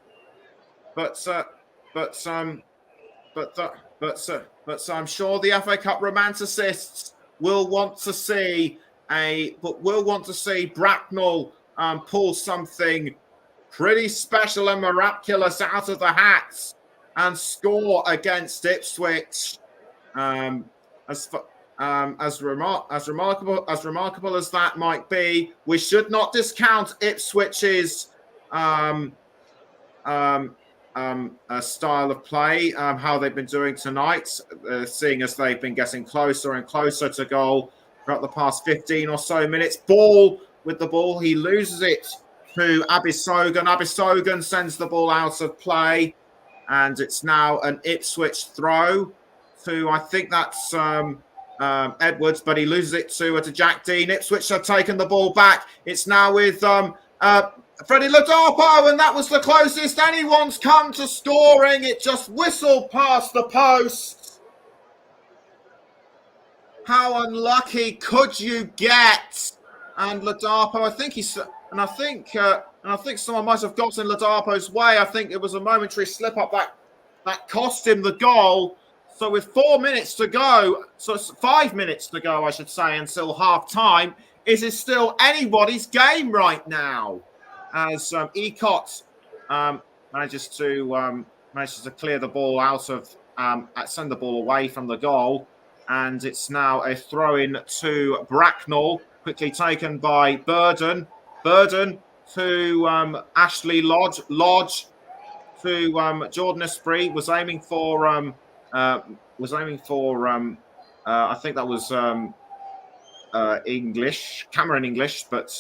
I'm sure the FA Cup romanticists will want to see Bracknell pull something pretty special and miraculous out of the hats and score against Ipswich. As remarkable as that might be, we should not discount Ipswich's style of play, how they've been doing tonight, seeing as they've been getting closer and closer to goal throughout the past 15 or so minutes. With the ball, he loses it to Abisogan. Abisogan sends the ball out of play, and it's now an Ipswich throw to, I think that's Edwards, but he loses it to Jack Dean. Ipswich have taken the ball back. It's now with Freddie Ladapo, and that was the closest anyone's come to scoring. It just whistled past the post. How unlucky could you get? And Ladapo, I think someone might have got in Ladapo's way. I think it was a momentary slip up that cost him the goal. So with 4 minutes to go, so it's 5 minutes to go, I should say, until half time, it is still anybody's game right now. As Ecott manages to clear the ball out of, send the ball away from the goal, and it's now a throw-in to Bracknell, quickly taken by Burden. Burden to Ashley Lodge. Lodge to Jordan Esprit. Was aiming for I think that was English, Cameron English, but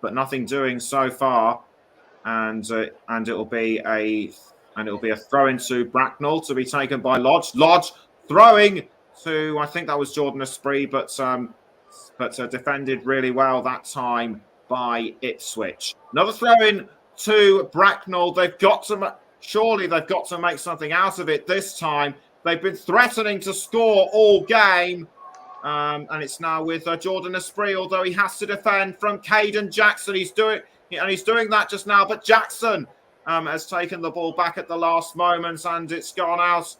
nothing doing so far, and it'll be a throw into Bracknell to be taken by Lodge. Lodge throwing to, I think that was Jordan Esprit, but defended really well that time by Ipswich. Another throw in to Bracknell. They've got to make something out of it this time. They've been threatening to score all game. And it's now with Jordan Esprit, although he has to defend from Caden Jackson. He's doing that just now, but Jackson has taken the ball back at the last moment, and it's gone out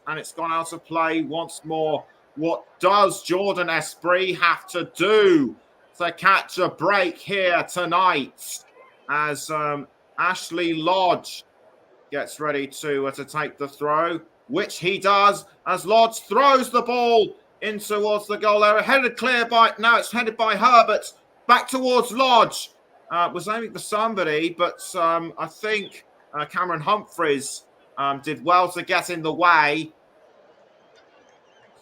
of play once more. What does Jordan Esprit have to do to catch a break here tonight? As Ashley Lodge gets ready to take the throw, which he does, as Lodge throws the ball in towards the goal area, it's headed by Herbert, back towards Lodge. Was aiming for somebody, but I think Cameron Humphreys did well to get in the way.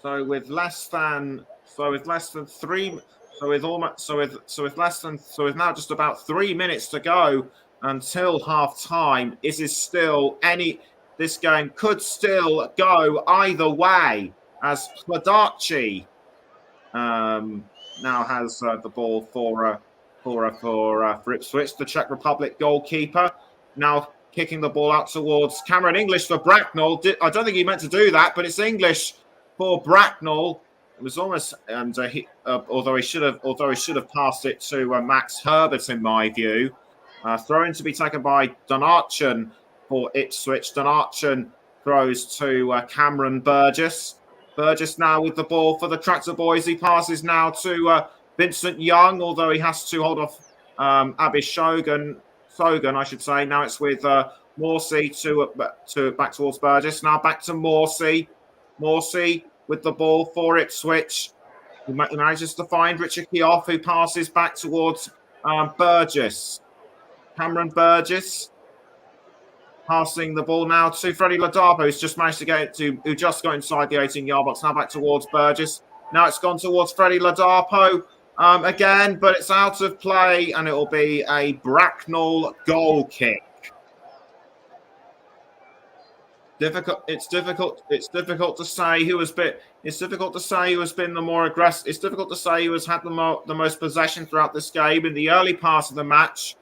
So with now just about 3 minutes to go until half time, this game could still go either way, as Pladaci now has the ball for Ipswich, the Czech Republic goalkeeper, now kicking the ball out towards Cameron English for Bracknell. I don't think he meant to do that, but it's English for Bracknell. It was almost, and although he should have passed it to Max Herbert, in my view. Throw-in to be taken by Donarchen for Ipswich. Donarchen throws to Cameron Burgess. Burgess now with the ball for the Tractor Boys. He passes now to Vincent Young, although he has to hold off Sogan, I should say. Now it's with Morsey to back towards Burgess. Now back to Morsey. Morsey with the ball for Ipswich. He manages to find Richard Keough, who passes back towards Burgess. Cameron Burgess passing the ball now to Freddie Ladapo, who's just managed to who just got inside the 18-yard box. Now back towards Burgess. Now it's gone towards Freddie Ladapo again, but it's out of play, and it will be a Bracknell goal kick. It's difficult to say who has been. It's difficult to say who has been the more aggressive. It's difficult to say who has had the most possession throughout this game. In the early part of the match,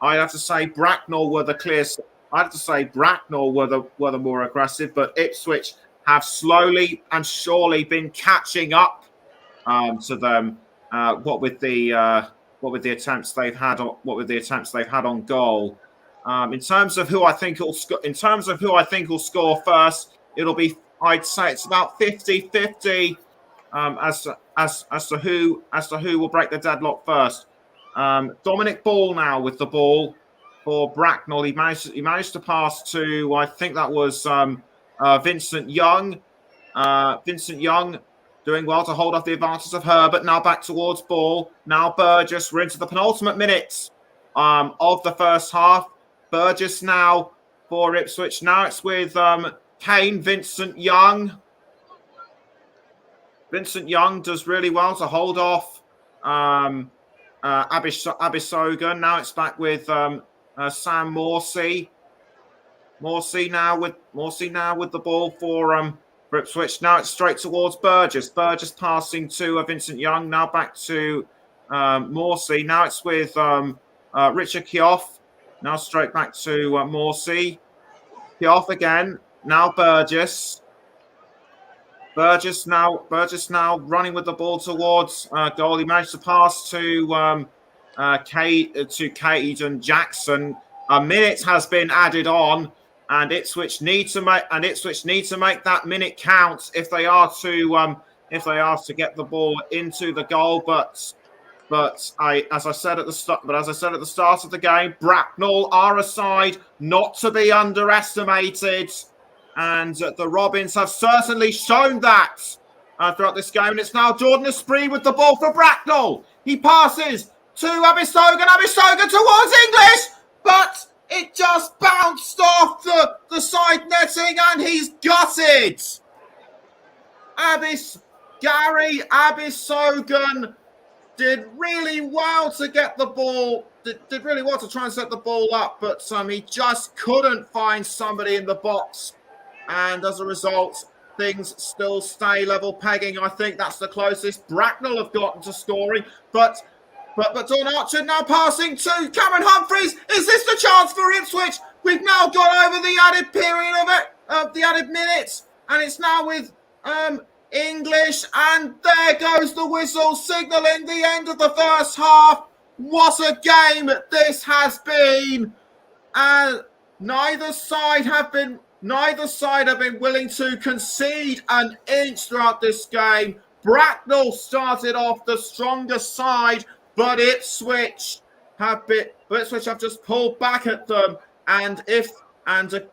I'd have to say Bracknell were the clear. I'd have to say Bracknell were the more aggressive, but Ipswich have slowly and surely been catching up to them. What with the attempts they've had on goal. In terms of who I think will score first, it'll be, I'd say it's about 50-50 as to who will break the deadlock first. Dominic Ball now with the ball for Bracknell. He managed to pass to, I think that was Vincent Young. Vincent Young doing well to hold off the advances of Herbert. Now back towards Ball. Now Burgess. We're into the penultimate minutes of the first half. Burgess now for Ipswich. Now it's with Kane. Vincent Young. Vincent Young does really well to hold off Abisogan. Now it's back with Sam Morsey. Morsey now with the ball for Ipswich. Now it's straight towards Burgess. Burgess passing to Vincent Young. Now back to Morsey. Now it's with Richard Keough. Now straight back to Morsey. Keough again. Now Burgess. Burgess now running with the ball towards goal. He managed to pass to Caden Jackson. A minute has been added on, and Ipswich need to make that minute count if they are to get the ball into the goal. But as I said at the start of the game, Bracknell are a side not to be underestimated, and the Robins have certainly shown that throughout this game. And it's now Jordan Esprit with the ball for Bracknell. He passes to Abisogan. Abisogan towards English, but it just bounced off the side netting, and he's gutted. Gary Abisogan did really well to get the ball, did really well to try and set the ball up, but he just couldn't find somebody in the box. And as a result, things still stay level pegging. I think that's the closest Bracknell have gotten to scoring. But Don Archer now passing to Cameron Humphreys. Is this the chance for Ipswich? We've now gone over the added period of the added minutes, and it's now with English, and there goes the whistle signalling the end of the first half. What a game this has been! Neither side have been willing to concede an inch throughout this game. Bracknell started off the stronger side, but Ipswich have just pulled back at them, and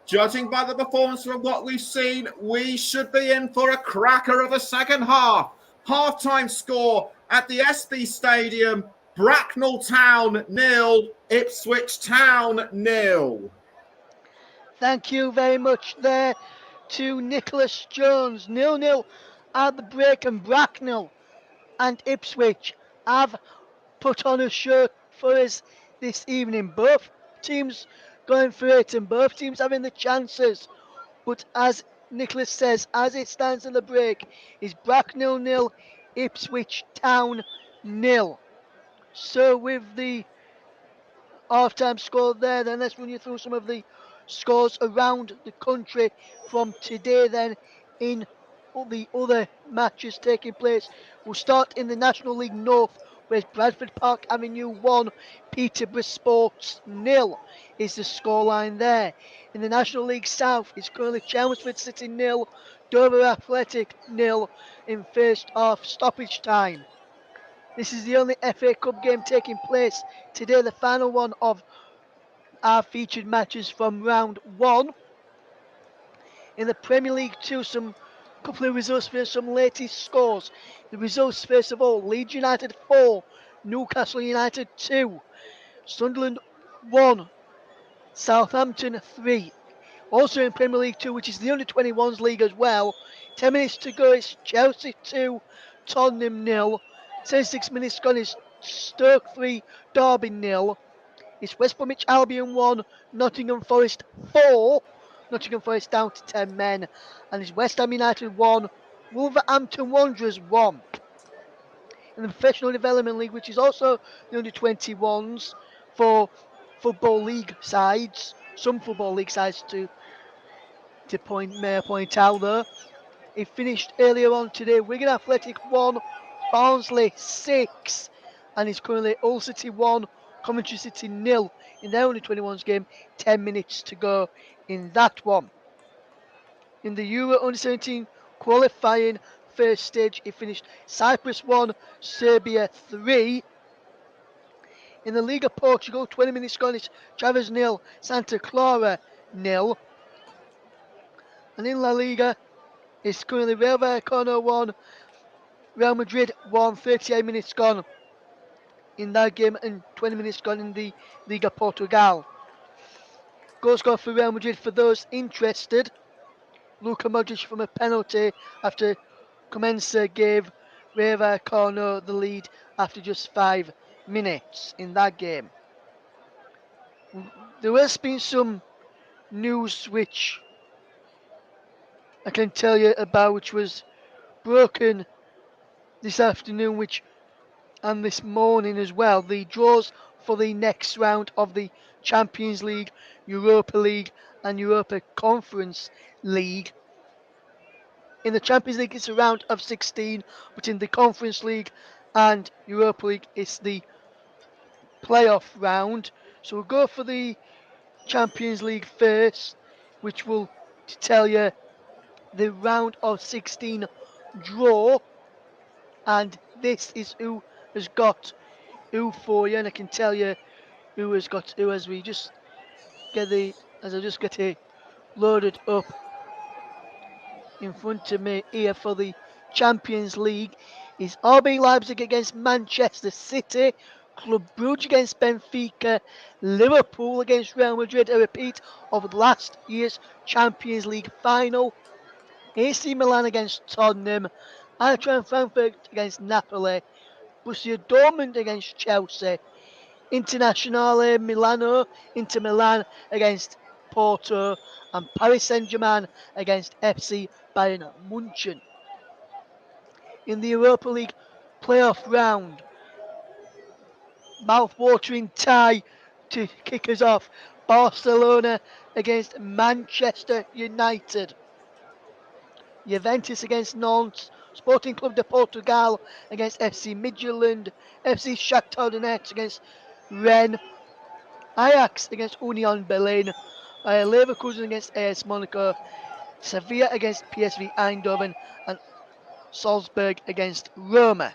judging by the performance from what we've seen, we should be in for a cracker of a second half. Half-time score at the SB Stadium: Bracknell Town 0, Ipswich Town 0. Thank you very much there to Nicholas Jones. 0-0 at the break, and Bracknell and Ipswich have put on a show for us this evening. Both teams going for it, and both teams having the chances. But as Nicholas says, as it stands in the break, is Bracknell 0, Ipswich Town 0. So with the half-time score there, then let's run you through some of the scores around the country from today then in the other matches taking place. We'll start in the National League North, where Bradford Park Avenue 1, Peterborough Sports 0 is the scoreline there. In the National League South, it's currently Chelmsford City 0, Dover Athletic 0 in first half stoppage time. This is the only FA Cup game taking place today, the final one of our featured matches from round 1. In the Premier League 2, some couple of results for some latest scores. The results, first of all: Leeds United 4, Newcastle United 2, Sunderland 1, Southampton 3. Also in Premier League 2, which is the under-21s league as well. 10 minutes to go, it's Chelsea 2, Tottenham 0. 76 minutes gone, it's Stoke 3, Derby 0. It's West Bromwich Albion 1, Nottingham Forest 4. Nottingham Forest down to 10 men. And it's West Ham United 1, Wolverhampton Wanderers 1. In the Professional Development League, which is also the under-21s for Football League sides. Some Football League sides may I point out though. It finished earlier on today. Wigan Athletic 1, Barnsley 6. And it's currently Hull City 1, Coventry City 0 in their under-21s game. 10 minutes to go in that one. In the Euro under-17 qualifying first stage, it finished Cyprus 1, Serbia 3. In the Liga Portugal, 20 minutes gone, it's Chaves 0, Santa Clara 0. And in La Liga, it's currently Real Vallecano 1, Real Madrid 1, 38 minutes gone in that game and 20 minutes gone in the Liga Portugal. Goal scored for Real Madrid for those interested. Luka Modric from a penalty after Comensa gave Real Vallecano the lead after just 5 minutes in that game. There has been some news which I can tell you about, which was broken this afternoon, and this morning as well. The draws for the next round of the Champions League, Europa League, and Europa Conference League. In the Champions League, it's a round of 16, but in the Conference League and Europa League, it's the playoff round. So we'll go for the Champions League first, which will tell you the round of 16 draw, and this is who has got who for you, and I can tell you who has got who as we just get it loaded up in front of me here for the Champions League. Is RB Leipzig against Manchester City, Club Brugge against Benfica, Liverpool against Real Madrid, a repeat of last year's Champions League final, AC Milan against Tottenham, Eintracht Frankfurt against Napoli, Borussia Dortmund against Chelsea, Internazionale Milano, Inter Milan against Porto, and Paris Saint-Germain against FC Bayern Munchen. In the Europa League playoff round, mouth-watering tie to kick us off. Barcelona against Manchester United. Juventus against Nantes, Sporting Club de Portugal against FC Midtjylland, FC Shakhtar Donetsk against Rennes, Ajax against Union Berlin, Bayer Leverkusen against AS Monaco, Sevilla against PSV Eindhoven, and Salzburg against Roma.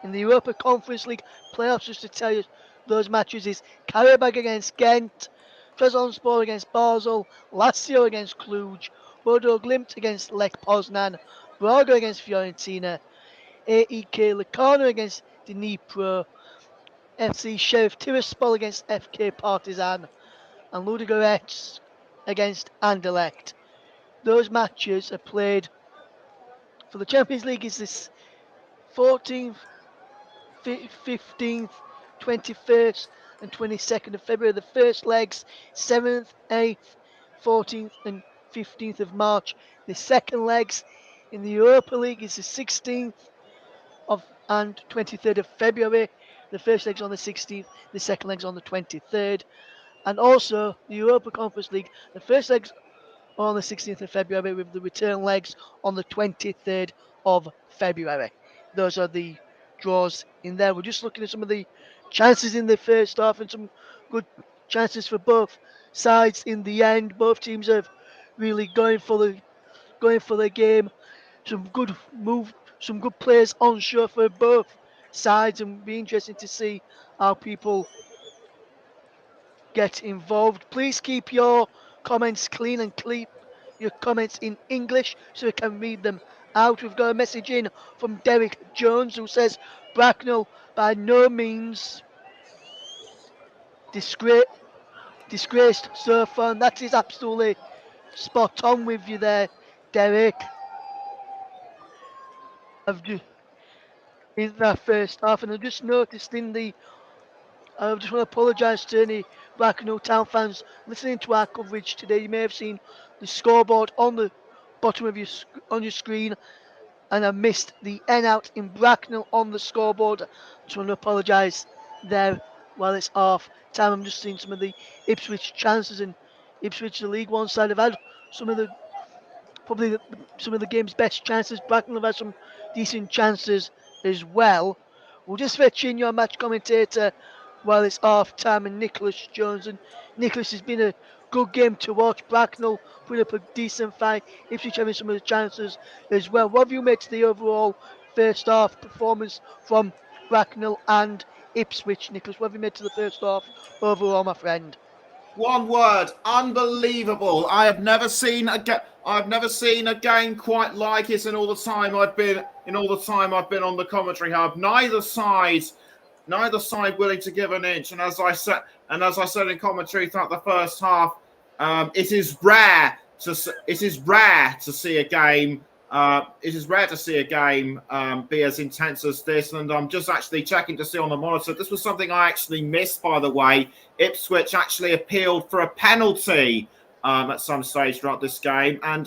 In the Europa Conference League playoffs, just to tell you those matches, is Karabag against Ghent, Trabzonspor against Basel, Lazio against Cluj, Bodo Glimt against Lech Poznan, Braga against Fiorentina, AEK Locarno against Dnipro, FC Sheriff Tiraspol against FK Partizan, and Ludogorets against Anderlecht. Those matches are played for the Champions League. Is this 14th, 15th, 21st, and 22nd of February. The first legs 7th, 8th, 14th, and 15th of March. The second legs in the Europa League is the 16th and 23rd of February. The first leg's on the 16th, the second leg's on the 23rd. And also the Europa Conference League, the first leg's on the 16th of February with the return legs on the 23rd of February. Those are the draws in there. We're just looking at some of the chances in the first half and some good chances for both sides in the end. Both teams are really going for the game. Some good players on show for both sides, and be interesting to see how people get involved. Please keep your comments clean and keep your comments in English so we can read them out. We've got a message in from Derek Jones who says Bracknell by no means disgraced so far, and that is absolutely spot on with you there, Derek. In that first half, and I just noticed I just want to apologise to any Bracknell Town fans listening to our coverage today. You may have seen the scoreboard on the bottom of on your screen, and I missed the N out in Bracknell on the scoreboard. I just want to apologise there while it's half time. I'm just seeing some of the Ipswich chances, and Ipswich, the League One side, have had some of the some of the game's best chances. Bracknell have had some decent chances as well. We'll just fetch in your match commentator while it's half time, and Nicholas Jones. And Nicholas, has been a good game to watch. Bracknell put up a decent fight. Ipswich having some of the chances as well. What have you made to the overall first half performance from Bracknell and Ipswich, Nicholas? What have you made to the first half overall, my friend? One word: unbelievable. I've never seen a game quite like it in all the time I've been on the commentary hub. Neither side willing to give an inch. And as I said in commentary throughout the first half, it is rare to see a game. It is rare to see a game be as intense as this, and I'm just actually checking to see on the monitor. This was something I actually missed, by the way. Ipswich actually appealed for a penalty at some stage throughout this game, and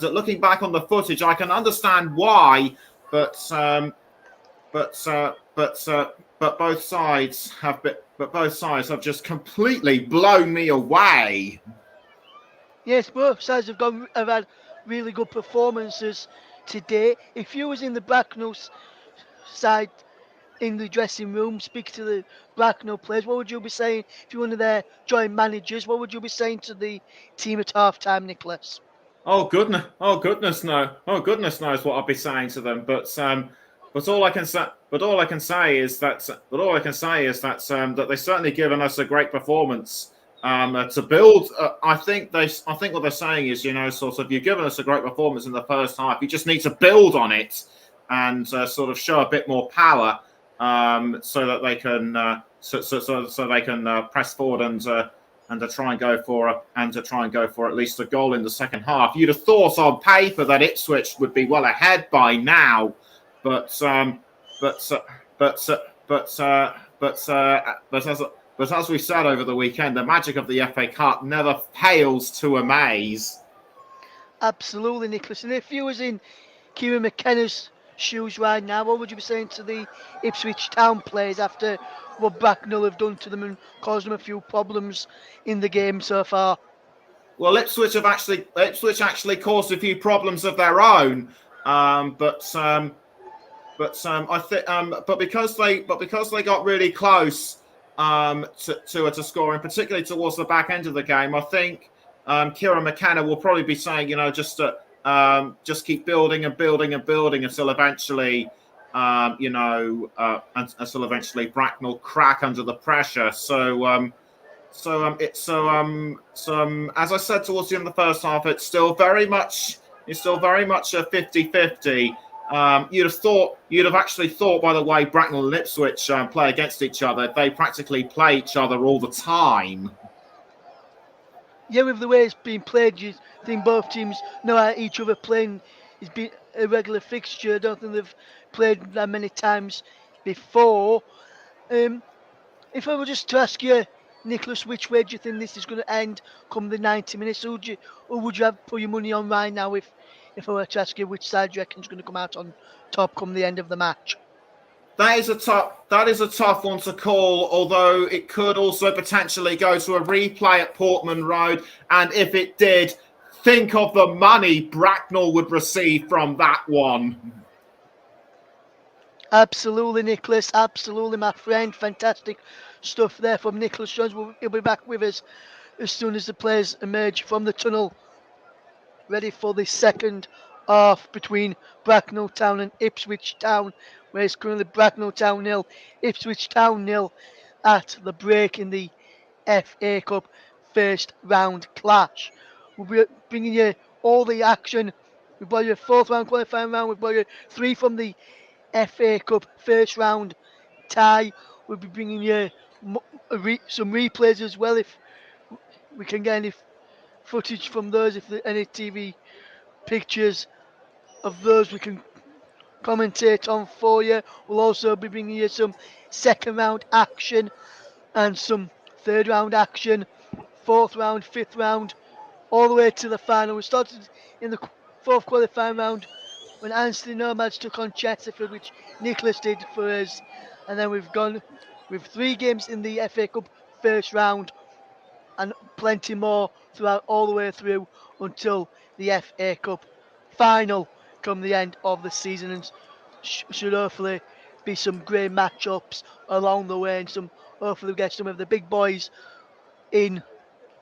looking back on the footage, I can understand why, but both sides have just completely blown me away. Yes, both sides have had really good performances today. If you was in the Bracknell side in the dressing room, speak to the Bracknell players, what would you be saying? If you're one of their joint managers, what would you be saying to the team at half time, Nicholas? Oh goodness knows what I'll be saying to them. But all I can say is that that they've certainly given us a great performance. To build, I think what they're saying is, sort of, you've given us a great performance in the first half. You just need to build on it and sort of show a bit more power, so that they can press forward and to try and go for at least a goal in the second half. You'd have thought on paper that Ipswich would be well ahead by now, but as we said over the weekend, the magic of the FA Cup never fails to amaze. Absolutely, Nicholas. And if you was in Kieran McKenna's shoes right now, what would you be saying to the Ipswich Town players after what Bracknell have done to them and caused them a few problems in the game so far? Well, Ipswich actually caused a few problems of their own, but because they got really close to scoring, particularly towards the back end of the game, I think Kieran McKenna will probably be saying, just keep building and building and building until eventually, until eventually Bracknell crack under the pressure. So as I said towards the end of the first half, it's still very much a 50-50. You'd have actually thought, by the way, Bracknell and Ipswich play against each other. They practically play each other all the time. Yeah, with the way it's been played, you think both teams know how each other playing. It's been a regular fixture. I don't think they've played that many times before. If I were just to ask you, Nicholas, which way do you think this is going to end come the 90 minutes? Or would you have put your money on right now if I were to ask you which side you reckon is going to come out on top come the end of the match? That is a tough one to call, although it could also potentially go to a replay at Portman Road. And if it did, think of the money Bracknell would receive from that one. Absolutely, Nicholas. Absolutely, my friend. Fantastic stuff there from Nicholas Jones. He'll be back with us as soon as the players emerge from the tunnel, ready for the second off between Bracknell Town and Ipswich Town, where it's currently Bracknell Town nil, Ipswich Town nil at the break in the FA Cup first round clash. We'll be bringing you all the action. We've got your fourth round qualifying round. We've got your three from the FA Cup first round tie. We'll be bringing you some replays as well if we can get any footage from those. If there are any TV pictures of those, we can commentate on for you. We'll also be bringing you some second round action and some third round action, fourth round, fifth round, all the way to the final. We started in the fourth qualifying round when Anstey Nomads took on Chesterfield, which Nicholas did for us, and then we've gone with 3 games in the FA Cup first round and plenty more throughout all the way through until the FA Cup final come the end of the season, and should hopefully be some great matchups along the way, and hopefully we get some of the big boys in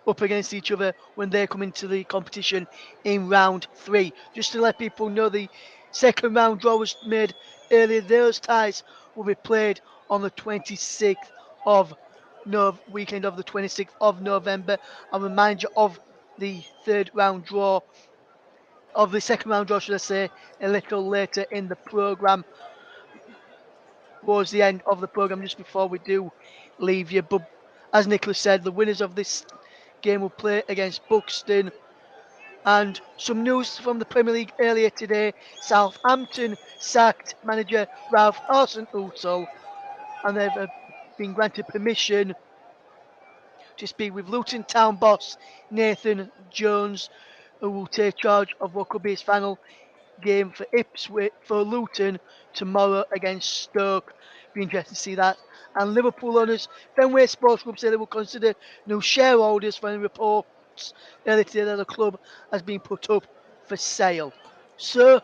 up against each other when they come into the competition in round 3. Just to let people know, the second round draw was made earlier. Those ties will be played on the 26th of weekend of the 26th of November. I'll remind you of the third round draw, of the second round draw, should I say, a little later in the programme, towards the end of the programme, just before we do leave you. But as Nicholas said, the winners of this game will play against Buxton. And some news from the Premier League earlier today: Southampton sacked manager Ralph Hasenhüttl, and they've been granted permission to speak with Luton Town boss Nathan Jones, who will take charge of what could be his final game for Ipswich, for Luton, tomorrow against Stoke. Be interested to see that. And Liverpool owners Fenway Sports Club say they will consider new shareholders for any reports earlier today that the club has been put up for sale. So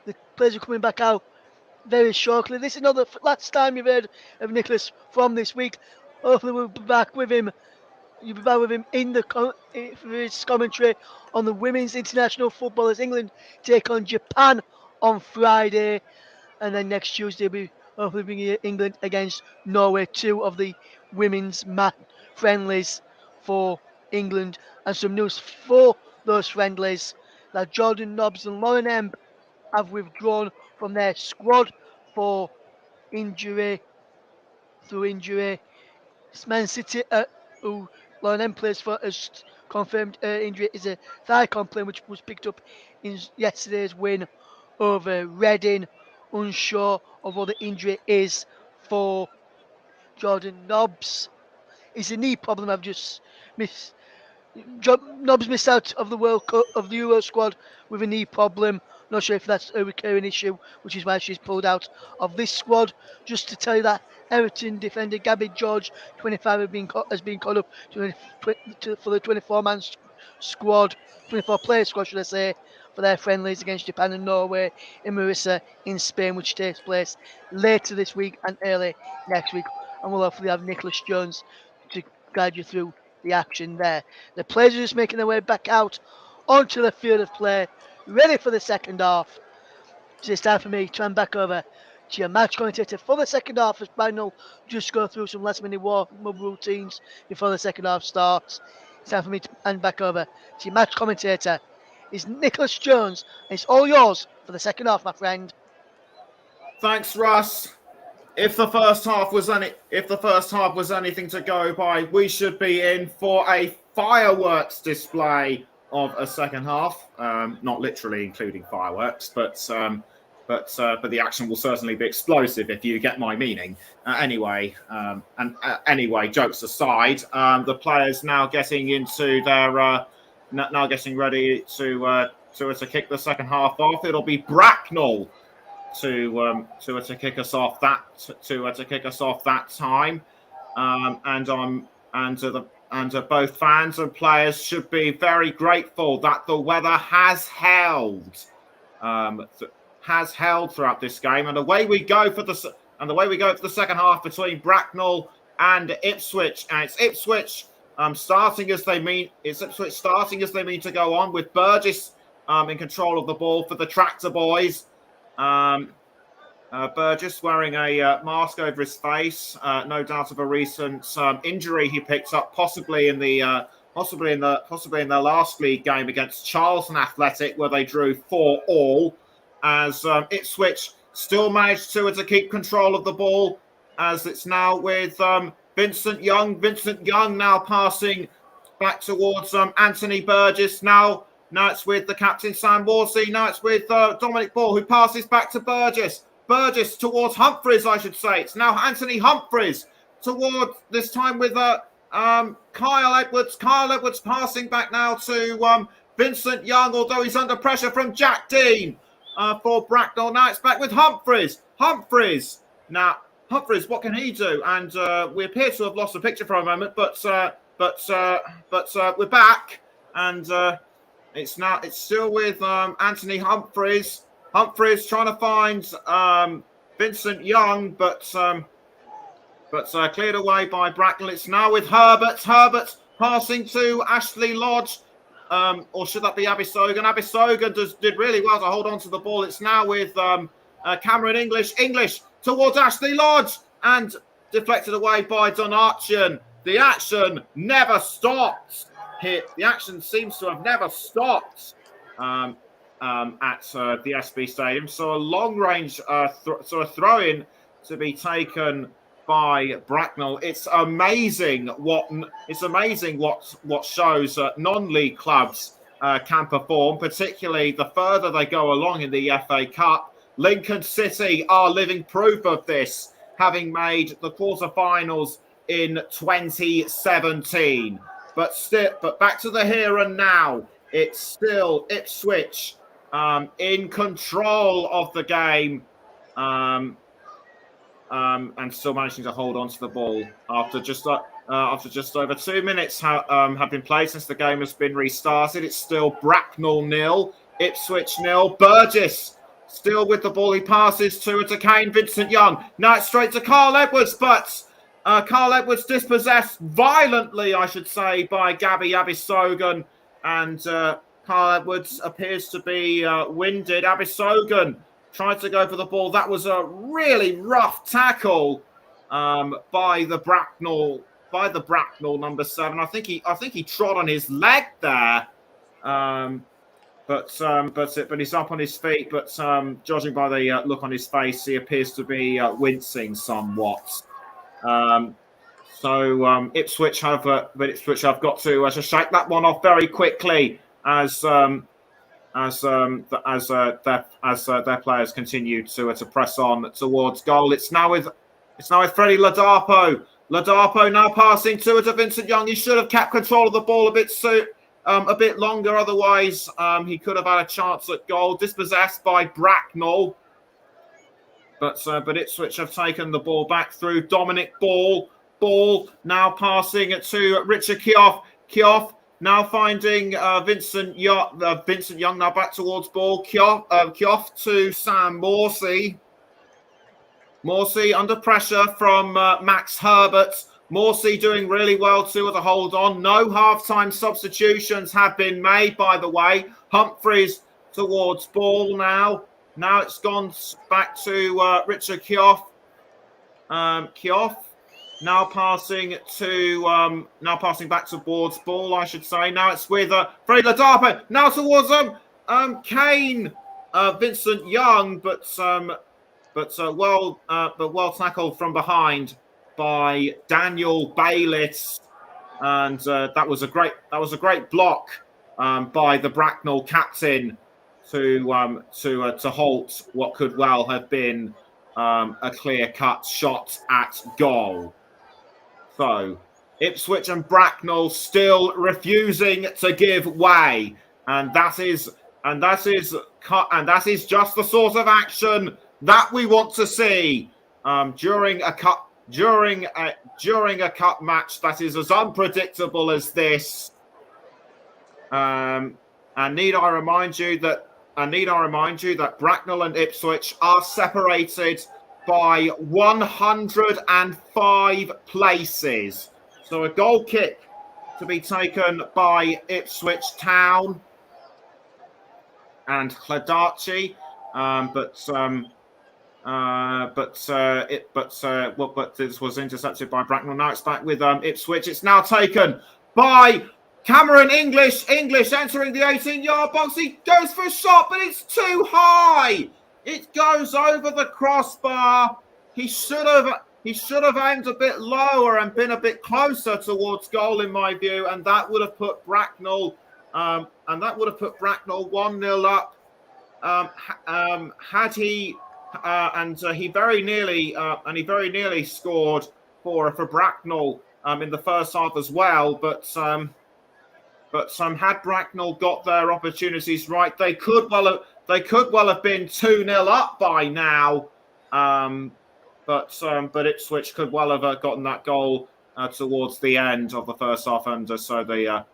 the players are coming back out very shortly. This is not the last time you've heard of Nicholas from this week. Hopefully we'll be back with him. You'll be back with him in the for his commentary on the women's international football as England take on Japan on Friday, and then next Tuesday we'll be hopefully bringing England against Norway, 2 of the women's friendlies for England, and some news for those friendlies that Jordan Nobbs and Lauren Emb have withdrawn from their squad for injury. Man City, who Lauren M plays for, has confirmed injury is a thigh complaint, which was picked up in yesterday's win over Reading. Unsure of what the injury is for Jordan Nobbs. It's a knee problem. I've just missed. Nobbs missed out of the World Cup, of the Euro squad, with a knee problem. Not sure if that's a recurring issue, which is why she's pulled out of this squad. Just to tell you that Everton defender Gabby George, 25, has been called up for the 24-man squad, 24-player squad, should I say, for their friendlies against Japan and Norway in Marissa in Spain, which takes place later this week and early next week. And we'll hopefully have Nicholas Jones to guide you through the action there. The players are just making their way back out onto the field of play, ready for the second half. So it's time for me to hand back over to your match commentator for the second half, as Brian will just go through some last minute warm-up routines before the second half starts. It's time for me to hand back over to your match commentator. It's Nicholas Jones, and it's all yours for the second half, my friend. Thanks, Russ. If the first half was anything to go by, we should be in for a fireworks display of a second half. Not literally including fireworks, but the action will certainly be explosive, if you get my meaning. Anyway, jokes aside, the players now getting into their now getting ready to kick the second half off. It'll be Bracknell to kick us off that time, and both fans and players should be very grateful that the weather has held throughout this game, and away we go for the second half between Bracknell and Ipswich, and it's Ipswich starting as they mean to go on, with Burgess in control of the ball for the Tractor Boys. Burgess wearing a mask over his face, no doubt of a recent injury he picked up, possibly in the last league game against Charlton Athletic, where they drew 4-4. As Ipswich still managed to keep control of the ball, as it's now with Vincent Young. Vincent Young now passing back towards Anthony Burgess. Now it's with the captain Sam Morsey. Now it's with Dominic Ball, who passes back to Burgess. Burgess towards Humphreys, I should say. It's now Anthony Humphreys towards, this time with Kyle Edwards. Kyle Edwards passing back now to Vincent Young, although he's under pressure from Jack Dean for Bracknell. Now it's back with Humphreys. Now, Humphreys, what can he do? And we appear to have lost the picture for a moment, but we're back. And it's still with Anthony Humphreys. Humphreys trying to find Vincent Young, but cleared away by Bracknell. It's now with Herbert. Herbert passing to Ashley Lodge. Or should that be Abisogan? Abisogan did really well to hold on to the ball. It's now with Cameron English. English towards Ashley Lodge and deflected away by Donarchian. The action never stopped. The action seems to have never stopped. At the SB Stadium. So a long-range throw-in to be taken by Bracknell. It's amazing what shows non-league clubs can perform, particularly the further they go along in the FA Cup. Lincoln City are living proof of this, having made the quarterfinals in 2017. But back to the here and now. It's still Ipswich in control of the game, and still managing to hold on to the ball after just over 2 minutes have been played since the game has been restarted. It's still Bracknell 0, Ipswich 0. Burgess still with the ball. He passes to Kane Vincent Young. Now it's straight to Carl Edwards, but Carl Edwards dispossessed violently, I should say, by Gabby Abisogan, and Carl Edwards appears to be winded. Abisogan tried to go for the ball. That was a really rough tackle by the Bracknell number 7. I think he trod on his leg there, but he's up on his feet. But judging by the look on his face, he appears to be wincing somewhat. So Ipswich have got to shake that one off very quickly as their players continue to press on towards goal. It's now with Freddie Ladapo. Ladapo now passing to Vincent Young. He should have kept control of the ball a bit longer. Otherwise, he could have had a chance at goal. Dispossessed by Bracknell. But Ipswich have taken the ball back through Dominic Ball. Ball now passing to Richard Kioff. Kioff now finding Vincent Young. Vincent Young now back towards ball. Kioff to Sam Morsey. Morsey under pressure from Max Herbert. Morsey doing really well too with a hold on. No half-time substitutions have been made, by the way. Humphreys towards ball now. Now it's gone back to Richard Kioff. Kioff now passing back towards ball, I should say. Now it's with Freddie Ladapo. Now towards Kane, Vincent Young, but well tackled from behind by Daniel Bayliss, and that was a great block by the Bracknell captain to halt what could well have been a clear-cut shot at goal. So Ipswich and Bracknell still refusing to give way, and that is just the sort of action that we want to see during a cup match that is as unpredictable as this. And need I remind you that Bracknell and Ipswich are separated by 105 places. So a goal kick to be taken by Ipswich Town. and Hledarchi, but this was intercepted by Bracknell. Now it's back with Ipswich. It's now taken by Cameron English. English entering the 18-yard box. He goes for a shot, but it's too high. It goes over the crossbar. He should have aimed a bit lower and been a bit closer towards goal, in my view, and that would have put Bracknell 1-0 up. Had he he very nearly scored for Bracknell in the first half as well. But had Bracknell got their opportunities right, they could well have been 2-0 up by now. But Ipswich could well have gotten that goal towards the end of the first half, and so the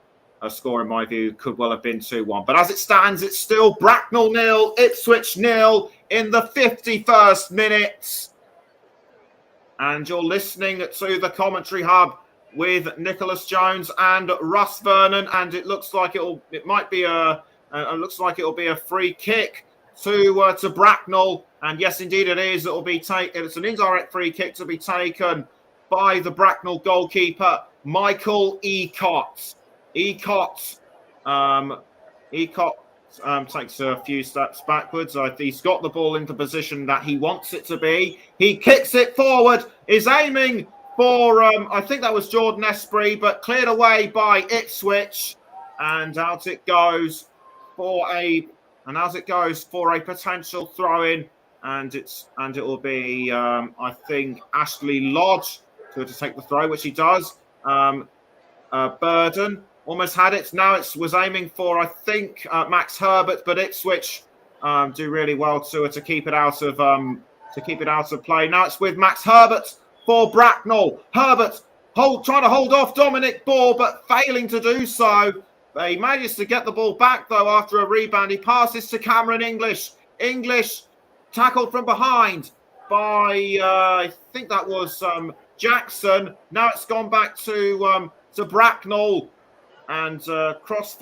score, in my view, could well have been 2-1. But as it stands, it's still Bracknell 0, Ipswich 0 in the 51st minute. And you're listening to the commentary hub with Nicholas Jones and Russ Vernon, and it looks like it'll be a free kick to Bracknell. And yes, indeed it is. It's an indirect free kick to be taken by the Bracknell goalkeeper, Michael Ecott. Ecott takes a few steps backwards. He's got the ball into the position that he wants it to be. He kicks it forward, is aiming for, I think that was Jordan Esprit, but cleared away by Ipswich. And out it goes for a potential throw-in. And it will be, I think, Ashley Lodge to take the throw, which he does. Burden almost had it. Now it was aiming for, I think, Max Herbert, but Ipswich do really well to keep it out of play. Now it's with Max Herbert for Bracknell. Herbert trying to hold off Dominic Ball, but failing to do so. He manages to get the ball back though after a rebound. He passes to Cameron English. English tackled from behind by I think that was Jackson. Now it's gone back to Bracknell. And across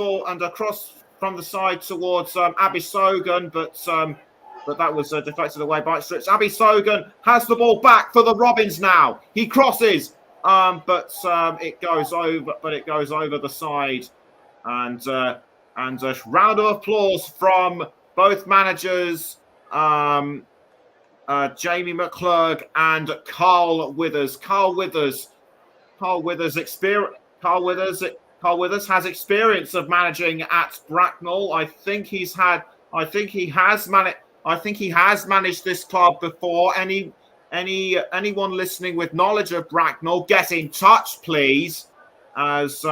from the side towards Abisogan, but that was deflected away by Strips. Abisogan has the ball back for the Robins now. He crosses, but it goes over the side. And a round of applause from both managers, Jamie McClurg and Carl Withers. Carl Withers has experience of managing at Bracknell. I think he has managed this club before. Anyone listening with knowledge of Bracknell, get in touch, please. As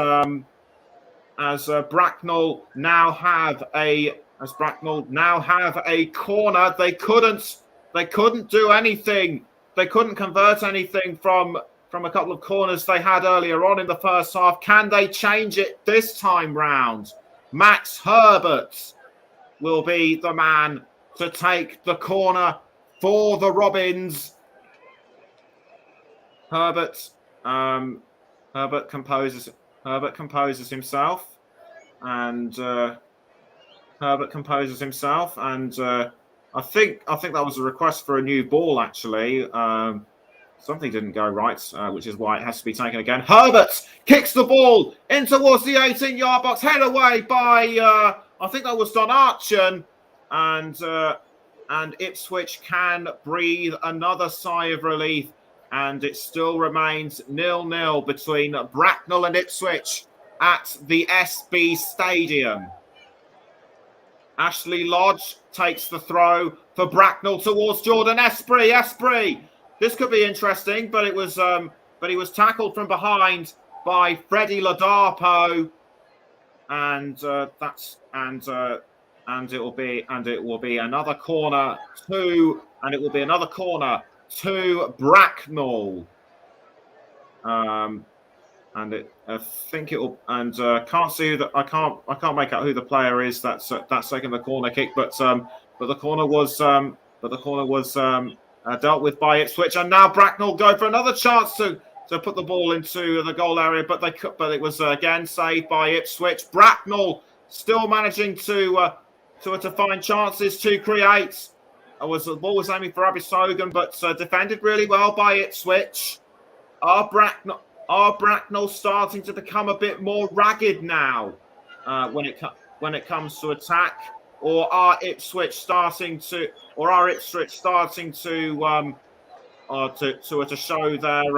Bracknell now have a corner. They couldn't do anything. They couldn't convert anything from a couple of corners they had earlier on in the first half. Can they change it this time round? Max Herbert will be the man to take the corner for the Robins. Herbert composes himself, and I think that was a request for a new ball, actually. Something didn't go right, which is why it has to be taken again. Herbert kicks the ball in towards the 18-yard box, head away by, I think that was Don Archon, and Ipswich can breathe another sigh of relief, and it still remains 0-0 between Bracknell and Ipswich at the SB Stadium. Ashley Lodge takes the throw for Bracknell towards Jordan Esprit. Esprit, this could be interesting, but he was tackled from behind by Freddie Ladapo, and it will be another corner to Bracknell. Can't see that. I can't make out who the player is that's taking the corner kick, but the corner was dealt with by Ipswich, and now Bracknell go for another chance to put the ball into the goal area, but it was again saved by Ipswich. Bracknell still managing to to find chances to create. The ball was aiming for Abisogan, but defended really well by Ipswich. Are Bracknell starting to become a bit more ragged now when it comes to attack, or are Ipswich starting to show their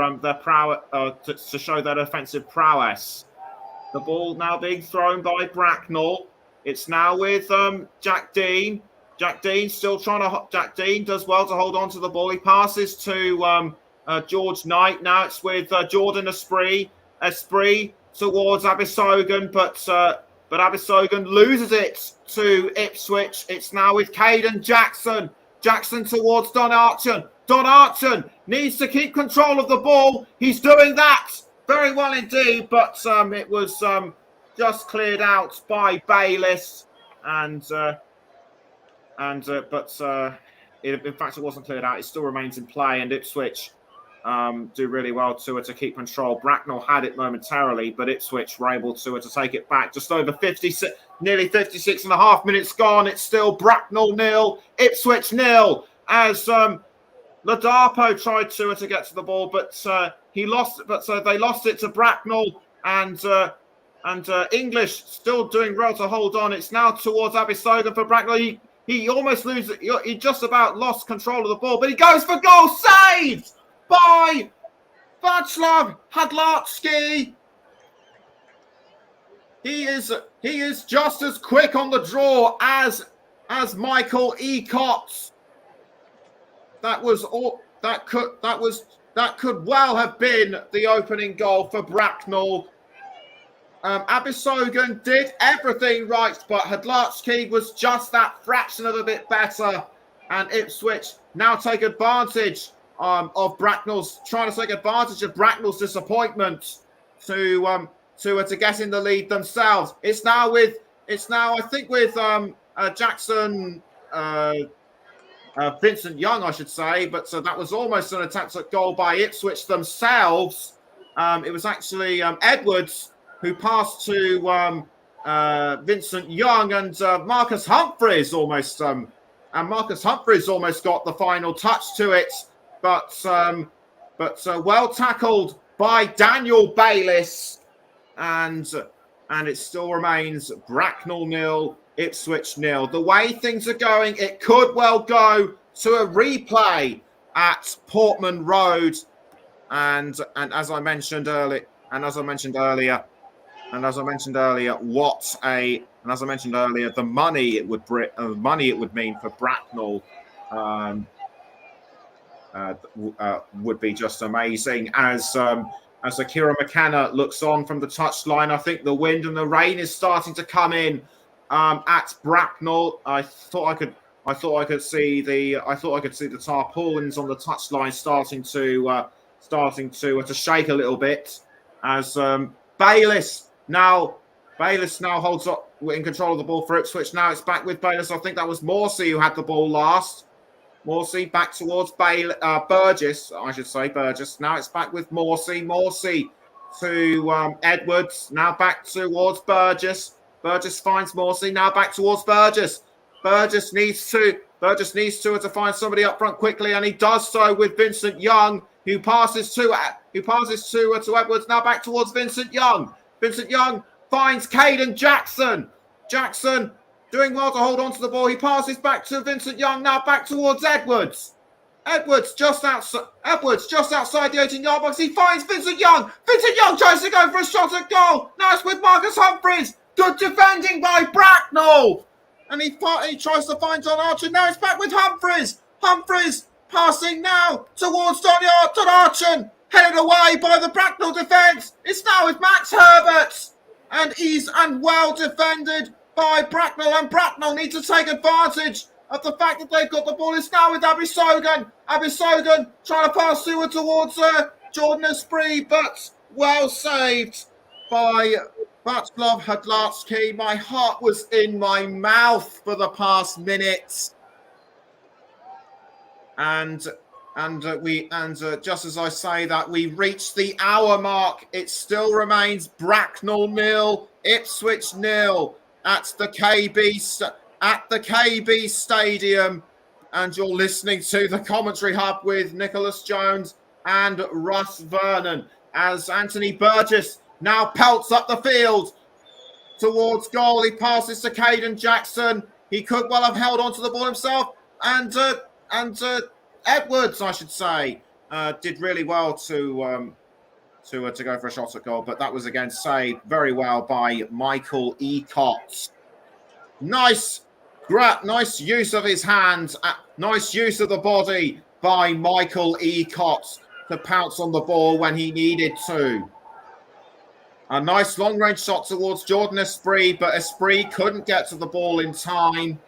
to show their offensive prowess? The ball now being thrown by Bracknell. It's now with Jack Dean. Jack Dean does well to hold on to the ball. He passes to George Knight. Now it's with Jordan Esprit. Esprit towards Abisogan, but Abisogan loses it to Ipswich. It's now with Caden Jackson. Jackson towards Don Archon. Don Archon needs to keep control of the ball. He's doing that very well indeed, but it was just cleared out by Bayliss, in fact it wasn't cleared out. It still remains in play, and Ipswich do really well to keep control. Bracknell had it momentarily, but Ipswich were able to take it back. Just over 56, nearly 56 and a half minutes gone. It's still Bracknell 0, Ipswich 0, as Ladapo tried to get to the ball, but he lost. But they lost it to Bracknell, and English still doing well to hold on. It's now towards Abisogan for Bracknell. He almost loses. He just about lost control of the ball, but he goes for goal, saved by Václav Hadlatsky. He is just as quick on the draw as Michael Ecott. That could well have been the opening goal for Bracknell. Abisogan did everything right, but Hadlatsky was just that fraction of a bit better. And Ipswich now take advantage of Bracknell's disappointment to get in the lead themselves. It's now I think with Jackson. Vincent Young, I should say, but that was almost an attempt at goal by Ipswich themselves. It was actually Edwards who passed to Vincent Young, and Marcus Humphreys almost got the final touch to it, but well tackled by Daniel Bayliss, and it still remains Bracknell 0, Ipswich 0. The way things are going, it could well go to a replay at Portman Road, and as I mentioned earlier, the money it would mean for Bracknell would be just amazing. As Akira McKenna looks on from the touchline, I think the wind and the rain is starting to come in at Bracknell. I thought I could see the tarpaulins on the touchline starting to shake a little bit, as Bayliss now holds up in control of the ball for Ipswich. Now it's back with Bayliss. I think that was Morsey who had the ball last. Morsey back towards Burgess, I should say, Burgess. Now it's back with Morsey. Morsey to Edwards. Now back towards Burgess. Burgess finds Morsey. Now back towards Burgess. Burgess needs to find somebody up front quickly, and he does so with Vincent Young, who passes to Edwards. Now back towards Vincent Young. Vincent Young finds Caden Jackson. Jackson doing well to hold on to the ball. He passes back to Vincent Young. Now back towards Edwards. Edwards just outside the 18-yard box. He finds Vincent Young. Vincent Young tries to go for a shot at goal. Now it's with Marcus Humphreys. Good defending by Bracknell. And he tries to find Don Archon. Now it's back with Humphreys. Humphreys passing now towards Don Archon. Headed away by the Bracknell defence. It's now with Max Herbert. And well defended by Bracknell. And Bracknell need to take advantage of the fact that they've got the ball. It's now with Abisogan. Abisogan trying to pass towards Jordan Esprit, but well saved by Václav Hadlatsky. My heart was in my mouth for the past minutes. And just as I say that, we reached the hour mark. It still remains Bracknell 0, Ipswich 0 at the KB at the KB Stadium, and you're listening to the Commentary Hub with Nicholas Jones and Russ Vernon as Anthony Burgess now pelts up the field towards goal. He passes to Caden Jackson. He could well have held on to the ball himself, and Edwards, I should say, did really well to go for a shot at goal, but that was again saved very well by Michael Ecott. Nice use of his hands, nice use of the body by Michael Ecott to pounce on the ball when he needed to. A nice long-range shot towards Jordan Esprit, but Esprit couldn't get to the ball in time.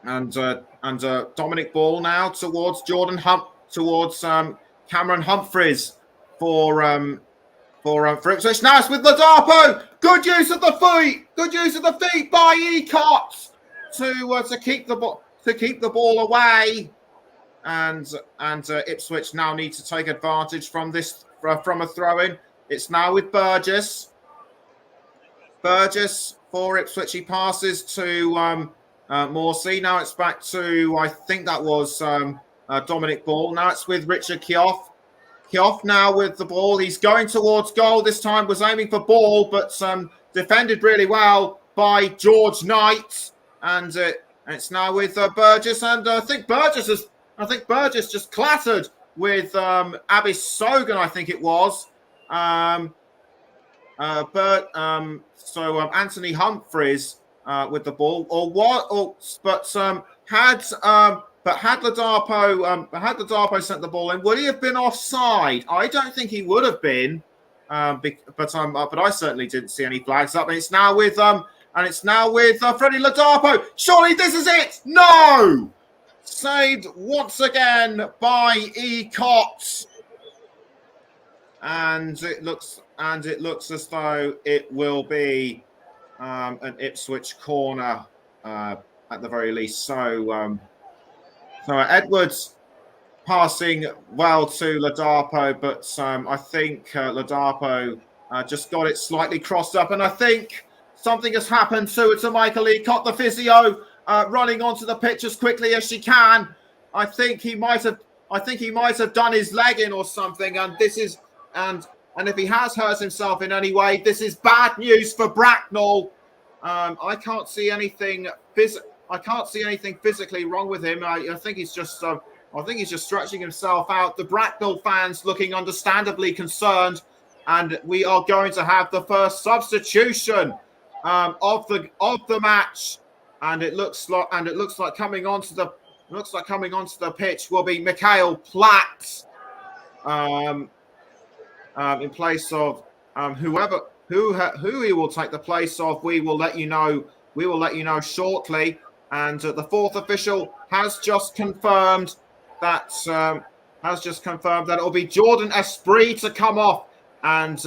And Dominic Ball now towards Cameron Humphreys for Ipswich. Now it's with Ladapo. Good use of the feet by Ecott to keep the ball away. And Ipswich now need to take advantage from a throw-in. It's now with Burgess. Burgess for Ipswich. He passes to Morsey. Now it's back to, I think that was Dominic Ball. Now it's with Richard Kioff. Kioff now with the ball. He's going towards goal. This time was aiming for Ball, but defended really well by George Knight. And it's now with Burgess. And I think Burgess just clattered with Abis Sogan, I think it was. Anthony Humphreys with the ball, had Ladapo sent the ball in, would he have been offside? I don't think he would have been, but I certainly didn't see any flags up. And it's now with Freddie Ladapo. Surely this is it? No, saved once again by Ecott, and it looks as though it will be an Ipswich corner at the very least. So Edwards passing well to Ladapo, but I think Ladapo just got it slightly crossed up, and I think something has happened to Michael Ecott, the physio, running onto the pitch as quickly as she can. I think he might have done his leg in or something, and and if he has hurt himself in any way, this is bad news for Bracknell. I can't see anything physically wrong with him. I think he's just stretching himself out. The Bracknell fans looking understandably concerned, and we are going to have the first substitution of the match. And it looks like coming onto the pitch will be Mikhail Platt in place of who he will take the place of. We will let you know shortly. And the fourth official has just confirmed that it will be Jordan Esprit to come off, and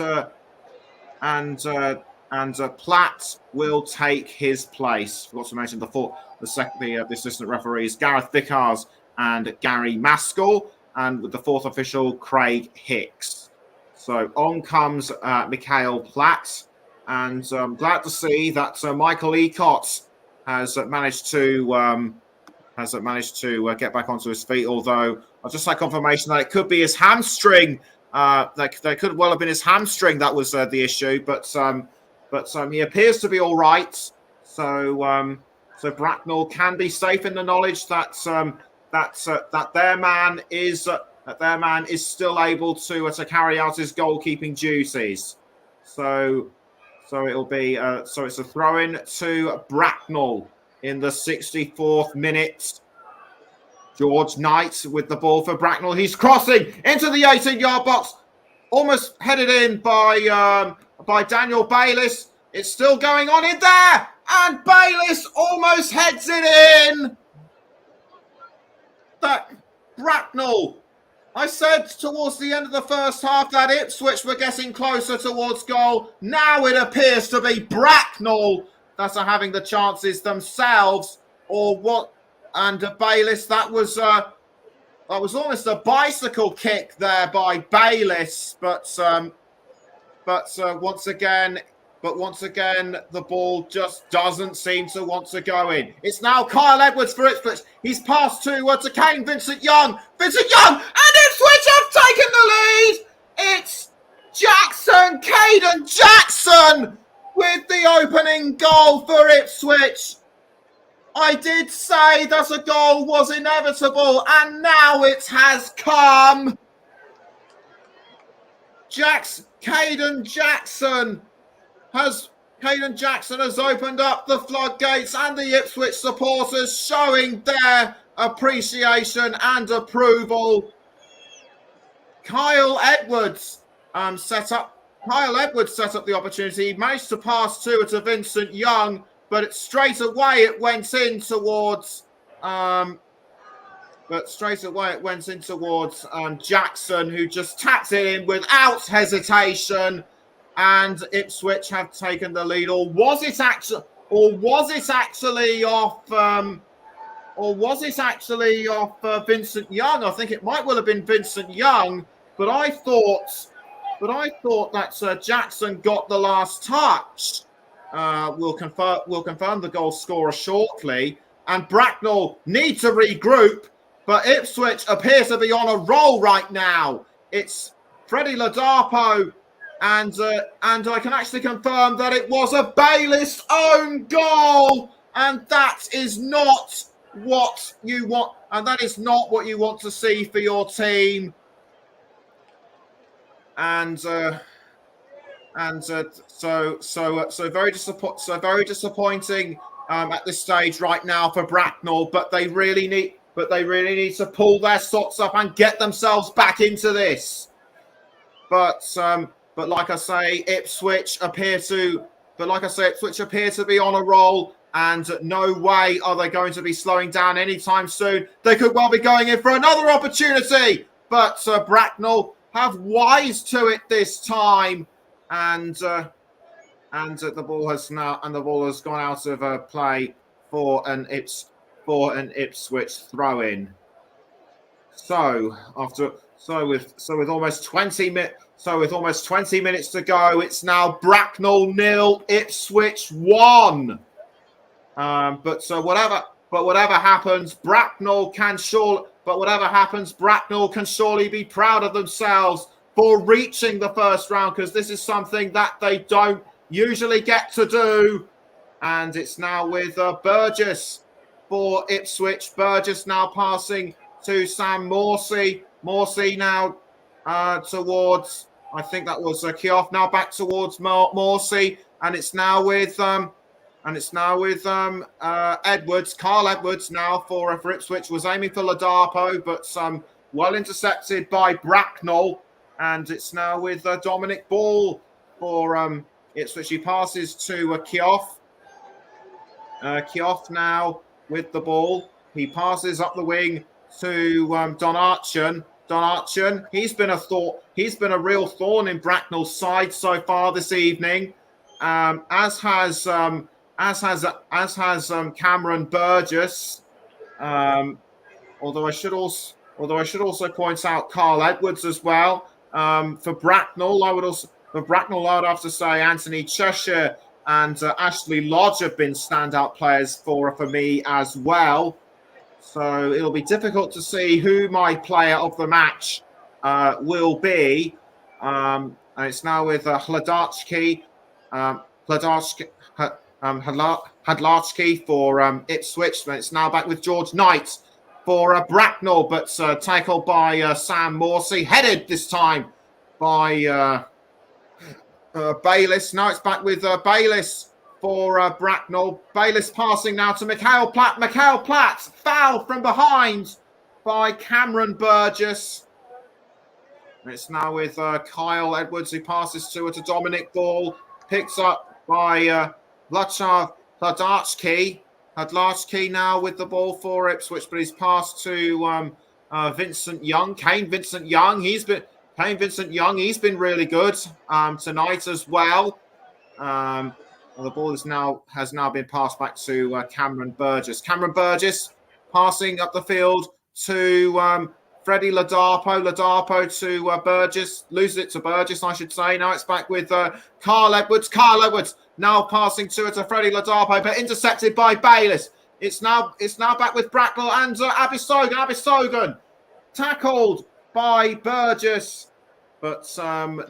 Platt will take his place. Forgot to mention the assistant referees Gareth Vickers and Gary Maskell, and with the fourth official Craig Hicks. So on comes Mikhail Platt, and I'm glad to see that Michael Ecott has managed to get back onto his feet. Although I just had confirmation that it could be his hamstring. That could well have been his hamstring that was the issue. But he appears to be all right. So Bracknell can be safe in the knowledge that their man is still able to carry out his goalkeeping duties. So it'll be it's a throw-in to Bracknell in the 64th minute. George Knight with the ball for Bracknell. He's crossing into the 18-yard box, almost headed in by Daniel Bayliss. It's still going on in there, and Bayliss almost heads it in. That Bracknell. I said towards the end of the first half that Ipswich were getting closer towards goal. Now it appears to be Bracknell that are having the chances themselves, or what? And Bayliss, that was almost a bicycle kick there by Bayliss, but once again but once again, the ball just doesn't seem to want to go in. It's now Kyle Edwards for Ipswich. He's passed to Kane Vincent Young. Vincent Young, and Ipswich have taken the lead. It's Jackson, Caden Jackson, with the opening goal for Ipswich. I did say that a goal was inevitable, and now it has come. Caden Jackson has opened up the floodgates, and the Ipswich supporters showing their appreciation and approval. Kyle Edwards set up the opportunity. He managed to pass to Vincent Young, but straight away it went in towards Jackson, who just tapped it in without hesitation, and Ipswich have taken the lead. Or was it actually off Vincent Young? I think it might well have been Vincent Young, but I thought that Jackson got the last touch. We'll confirm the goal scorer shortly, and Bracknell need to regroup, but Ipswich appear to be on a roll right now. It's Freddie Ladapo, and I can actually confirm that it was a Bayliss own goal, and that is not what you want, to see for your team. So very disappointing at this stage right now for Bracknell, but they really need to pull their socks up and get themselves back into this. But like I say, Ipswich appear to be on a roll, and no way are they going to be slowing down anytime soon. They could well be going in for another opportunity, but Bracknell have wise to it this time, and the ball has gone out of play for an Ipswich throw-in. With almost 20 minutes to go, it's now Bracknell 0, Ipswich 1. But whatever happens, Bracknell can surely be proud of themselves for reaching the first round, because this is something that they don't usually get to do. And it's now with Burgess for Ipswich. Burgess now passing to Sam Morsey. Morsey now towards, I think that was Kioff, now back towards Morsey, and it's now with Edwards. Carl Edwards now for Ipswich, was aiming for Ladapo, but well intercepted by Bracknell, and it's now with Dominic Ball for Ipswich. He passes to Kioff. Kioff now with the ball. He passes up the wing to Donarchon. Donarchon, he's been a real thorn in Bracknell's side so far this evening, as has Cameron Burgess. Although I should also point out Carl Edwards as well. For Bracknell, I would have to say Anthony Cheshire and Ashley Lodge have been standout players for me as well. So it'll be difficult to see who my player of the match will be. And it's now with Hadlarski for Ipswich. It's now back with George Knight for Bracknell, but tackled by Sam Morsey, headed this time by Bayliss. Now it's back with Bayliss for Bracknell. Bayliss passing now to Mikhail Platt. Mikhail Platt, foul from behind by Cameron Burgess. And it's now with Kyle Edwards, who passes to Dominic Ball, picked up by Vlachav Hadlarski. Hadlarski now with the ball for Ipswich, but he's passed to Vincent Young. Kane Vincent Young, he's been really good tonight as well. The ball has now been passed back to Cameron Burgess. Cameron Burgess passing up the field to Freddie Ladapo to Burgess, loses it to Burgess, I should say. Now it's back with Carl Edwards. Carl Edwards now passing to Freddie Ladapo, but intercepted by Bayliss. It's now back with Bracknell and Abisogan. Abisogan tackled by Burgess, but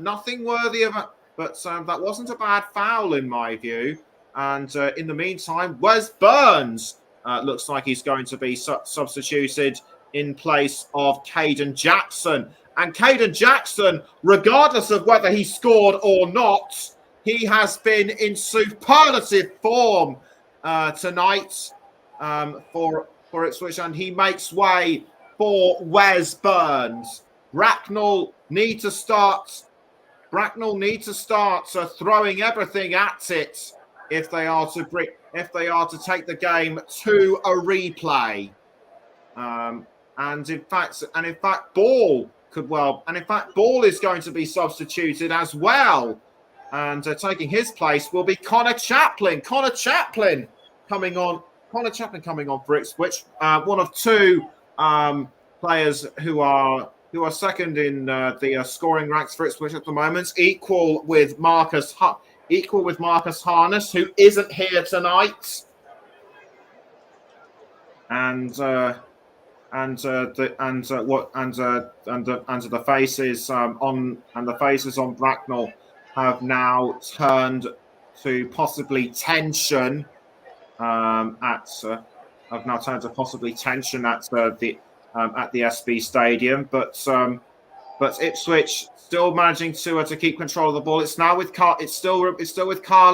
nothing worthy of a. But that wasn't a bad foul in my view. And in the meantime, Wes Burns looks like he's going to be substituted in place of Caden Jackson. And Caden Jackson, regardless of whether he scored or not, he has been in superlative form tonight for Ipswich, and he makes way for Wes Burns. Bracknell need to start throwing everything at it if they are to take the game to a replay. And in fact, Ball is going to be substituted as well. And taking his place will be Connor Chaplin. Connor Chaplin coming on for Ipswich. One of two players who are second in the scoring ranks for Ipswich at the moment, equal with Marcus Harness, who isn't here tonight. And the faces on Bracknell have now turned to possibly tension at the SB Stadium, but Ipswich still managing to keep control of the ball. It's now with Carl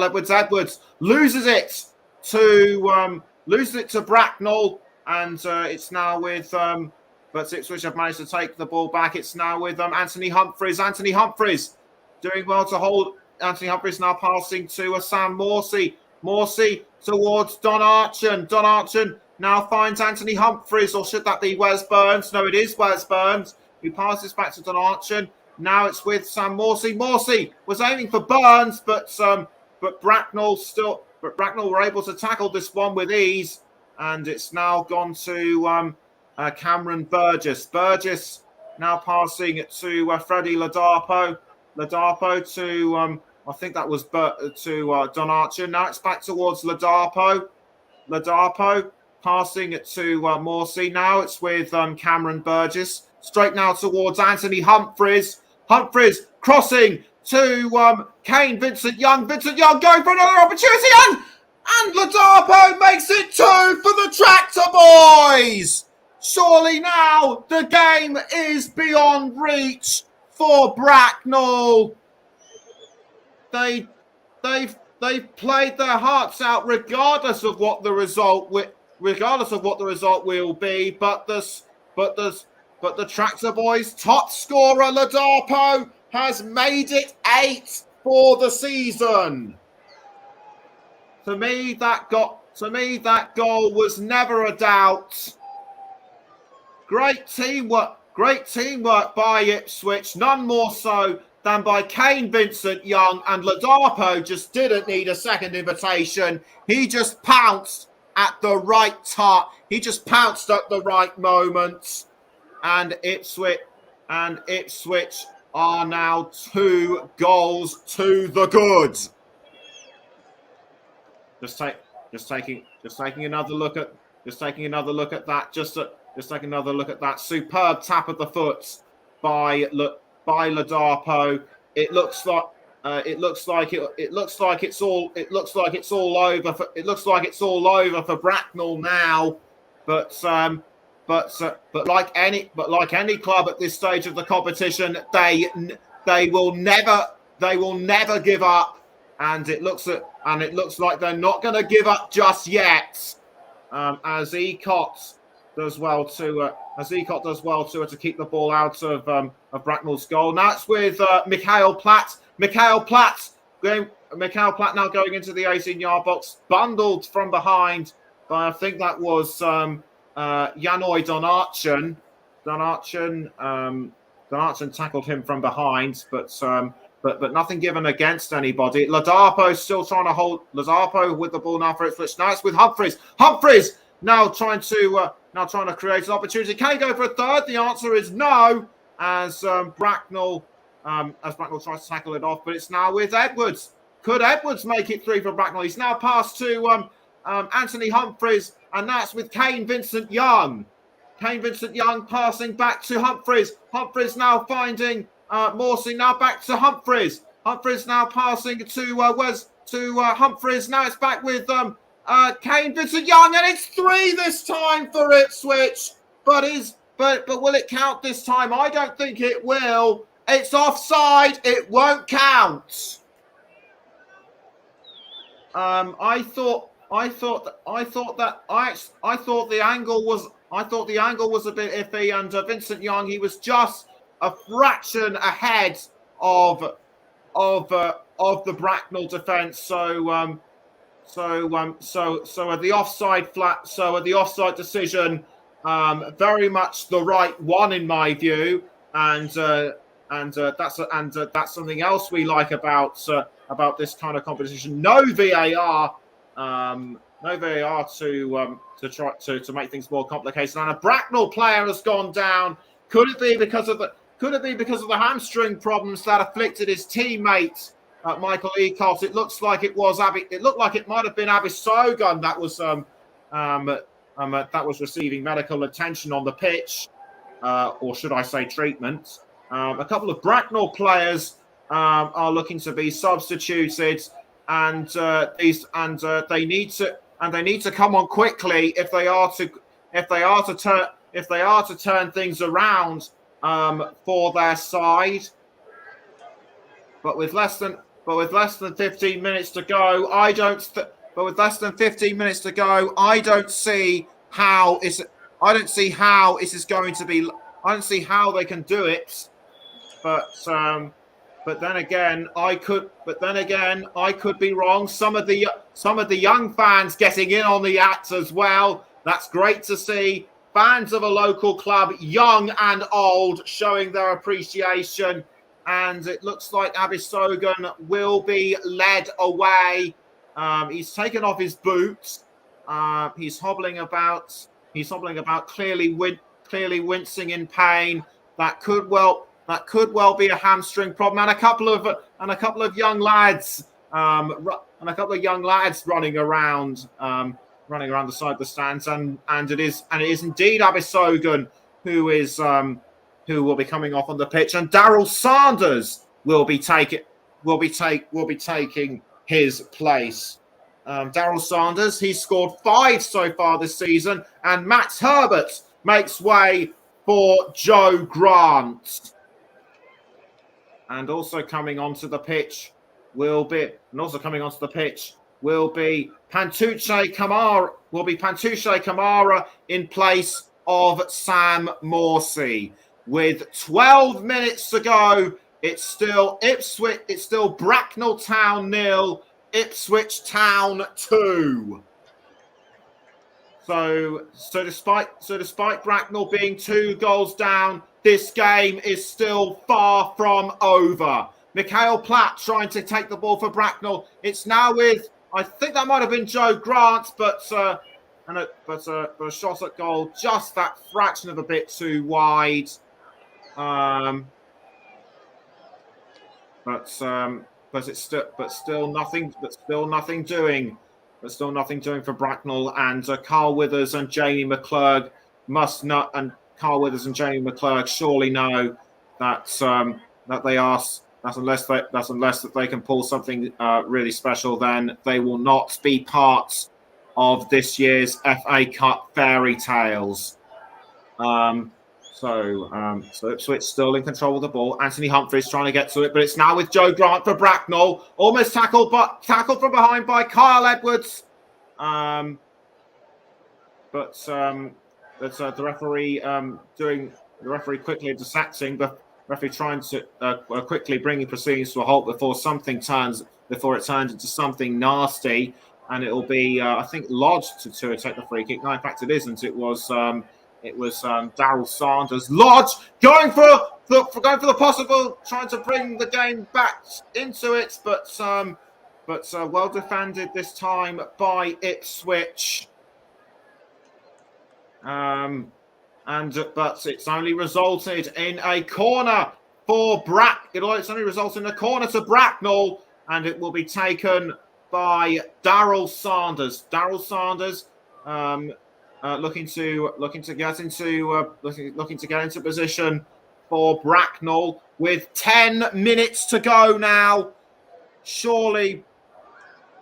Edwards. Edwards loses it to Bracknell, and it's now with but Ipswich have managed to take the ball back. It's now with Anthony Humphreys. Anthony Humphreys doing well to hold. Anthony Humphreys now passing to Sam Morsey. Morsey towards Don Archon. Don Archon now finds Anthony Humphreys, or should that be Wes Burns? No, it is Wes Burns who passes back to Don Archon. Now it's with Sam Morsey. Morsey was aiming for Burns, but Bracknell were able to tackle this one with ease, and it's now gone to Cameron Burgess. Burgess now passing it to Freddie Ladapo. Ladapo to I think that was to Don Archer. Now it's back towards Ladapo. Ladapo passing it to Morsey. Now it's with Cameron Burgess. Straight now towards Anthony Humphreys. Humphreys crossing to Kane Vincent Young. Vincent Young going for another opportunity, and Ladapo makes it 2 for the Tractor Boys. Surely now the game is beyond reach for Bracknell. They've played their hearts out, regardless of what the result will be. But the Tractor Boys' top scorer Ladapo has made it 8 for the season. To me, that goal was never a doubt. Great teamwork by Ipswich, none more so than by Kane Vincent Young, and Ladapo just didn't need a second invitation. He just pounced at the right time. He just pounced at the right moment, and Ipswich are now 2 goals to the good. Just taking another look at that superb tap of the foot by Ladapo. It looks like it's all over for Bracknell now. But like any club at this stage of the competition, they will never give up. And it looks like they're not going to give up just yet. As Ecott does well to keep the ball out of Bracknell's goal. Now it's with Mikhail Platt. Mikhail Platt now going into the 18-yard box, bundled from behind by, I think that was Janoy Donarchon. Donarchon tackled him from behind, but nothing given against anybody. Ladapo still trying to hold. Ladapo with the ball now for Ipswich. Now it's with Humphreys. Humphreys now trying to now trying to create an opportunity. Can he go for a third? The answer is no, as Bracknell tries to tackle it off, but it's now with Edwards. Could Edwards make it 3 for Bracknell? He's now passed to Anthony Humphreys, and that's with Kane Vincent-Young. Kane Vincent-Young passing back to Humphreys. Humphreys now finding Morsey, now back to Humphreys. Humphreys now passing to Humphreys. Now it's back with Kane Vincent-Young, and it's 3 this time for Ipswich. But will it count this time? I don't think it will. It's offside. It won't count. I thought the angle was a bit iffy, and Vincent-Young, he was just a fraction ahead of the Bracknell defence. So at the offside decision, very much the right one in my view, and that's something else we like about this kind of competition. No VAR to try to make things more complicated. And a Bracknell player has gone down. Could it be because of the hamstring problems that afflicted his teammate Michael Ecott? It looks like it was Abby. It looked like it might have been Abisogun that was receiving medical attention on the pitch, or should I say treatment. A couple of Bracknell players are looking to be substituted, and they need to come on quickly if they are to turn things around for their side. But with less than 15 minutes to go, I don't see how they can do it. But then again, I could be wrong. Some of the young fans getting in on the act as well. That's great to see. Fans of a local club, young and old, showing their appreciation. And it looks like Abisogun will be led away. He's taken off his boots. He's hobbling about. Clearly wincing in pain. That could well be a hamstring problem, and a couple of young lads, running around the side of the stands, and it is indeed Abisogun who will be coming off on the pitch, and Daryl Sanders will be taking his place. Daryl Sanders, he's scored 5 so far this season, and Max Herbert makes way for Joe Grant. And also coming onto the pitch will be Pantuche Kamara in place of Sam Morsey. With 12 minutes to go, it's still Bracknell Town 0, Ipswich Town 2. So despite Bracknell being 2 goals down, this game is still far from over. Mikhail Platt trying to take the ball for Bracknell. It's now with, I think that might have been Joe Grant, but a shot at goal just that fraction of a bit too wide. But still nothing doing for Bracknell, and Carl Withers and Jamie McClurg surely know that unless they can pull something really special, then they will not be part of this year's FA Cup fairy tales. So Ipswich still in control of the ball. Anthony Humphreys trying to get to it, but it's now with Joe Grant for Bracknell. Almost tackled from behind by Kyle Edwards. But the referee quickly intercepting. The referee trying to quickly bringing proceedings to a halt before it turns into something nasty, and it will be I think Lodge to take the free kick. No, in fact it isn't. It was Daryl Sanders. Lodge going for the possible, trying to bring the game back into it, but well defended this time by Ipswich. But it's only resulted in a corner for It's only resulted in a corner to Bracknell, and it will be taken by Daryl Sanders. Daryl Sanders, looking to get into position for Bracknell with 10 minutes to go now. Surely,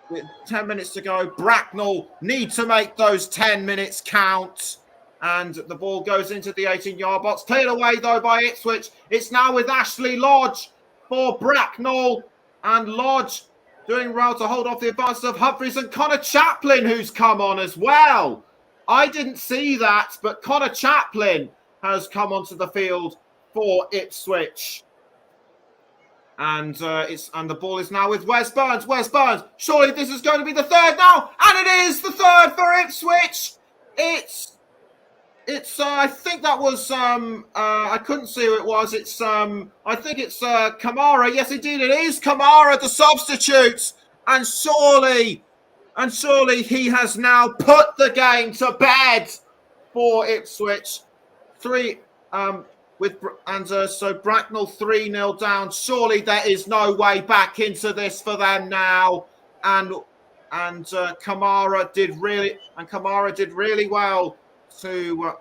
with 10 minutes to go, Bracknell need to make those 10 minutes count. And the ball goes into the 18-yard box. Cleared away, though, by Ipswich. It's now with Ashley Lodge for Bracknell. And Lodge doing well to hold off the advances of Humphreys and Connor Chaplin, who's come on as well. I didn't see that, but Connor Chaplin has come onto the field for Ipswich. And the ball is now with Wes Burns. Wes Burns. Surely this is going to be the third now, and it is the third for Ipswich. I think that was I couldn't see who it was. I think it's Kamara. Yes, indeed, it is Kamara, the substitute. And surely he has now put the game to bed for Ipswich. So Bracknell 3-0 down. Surely there is no way back into this for them now. And Kamara did really well to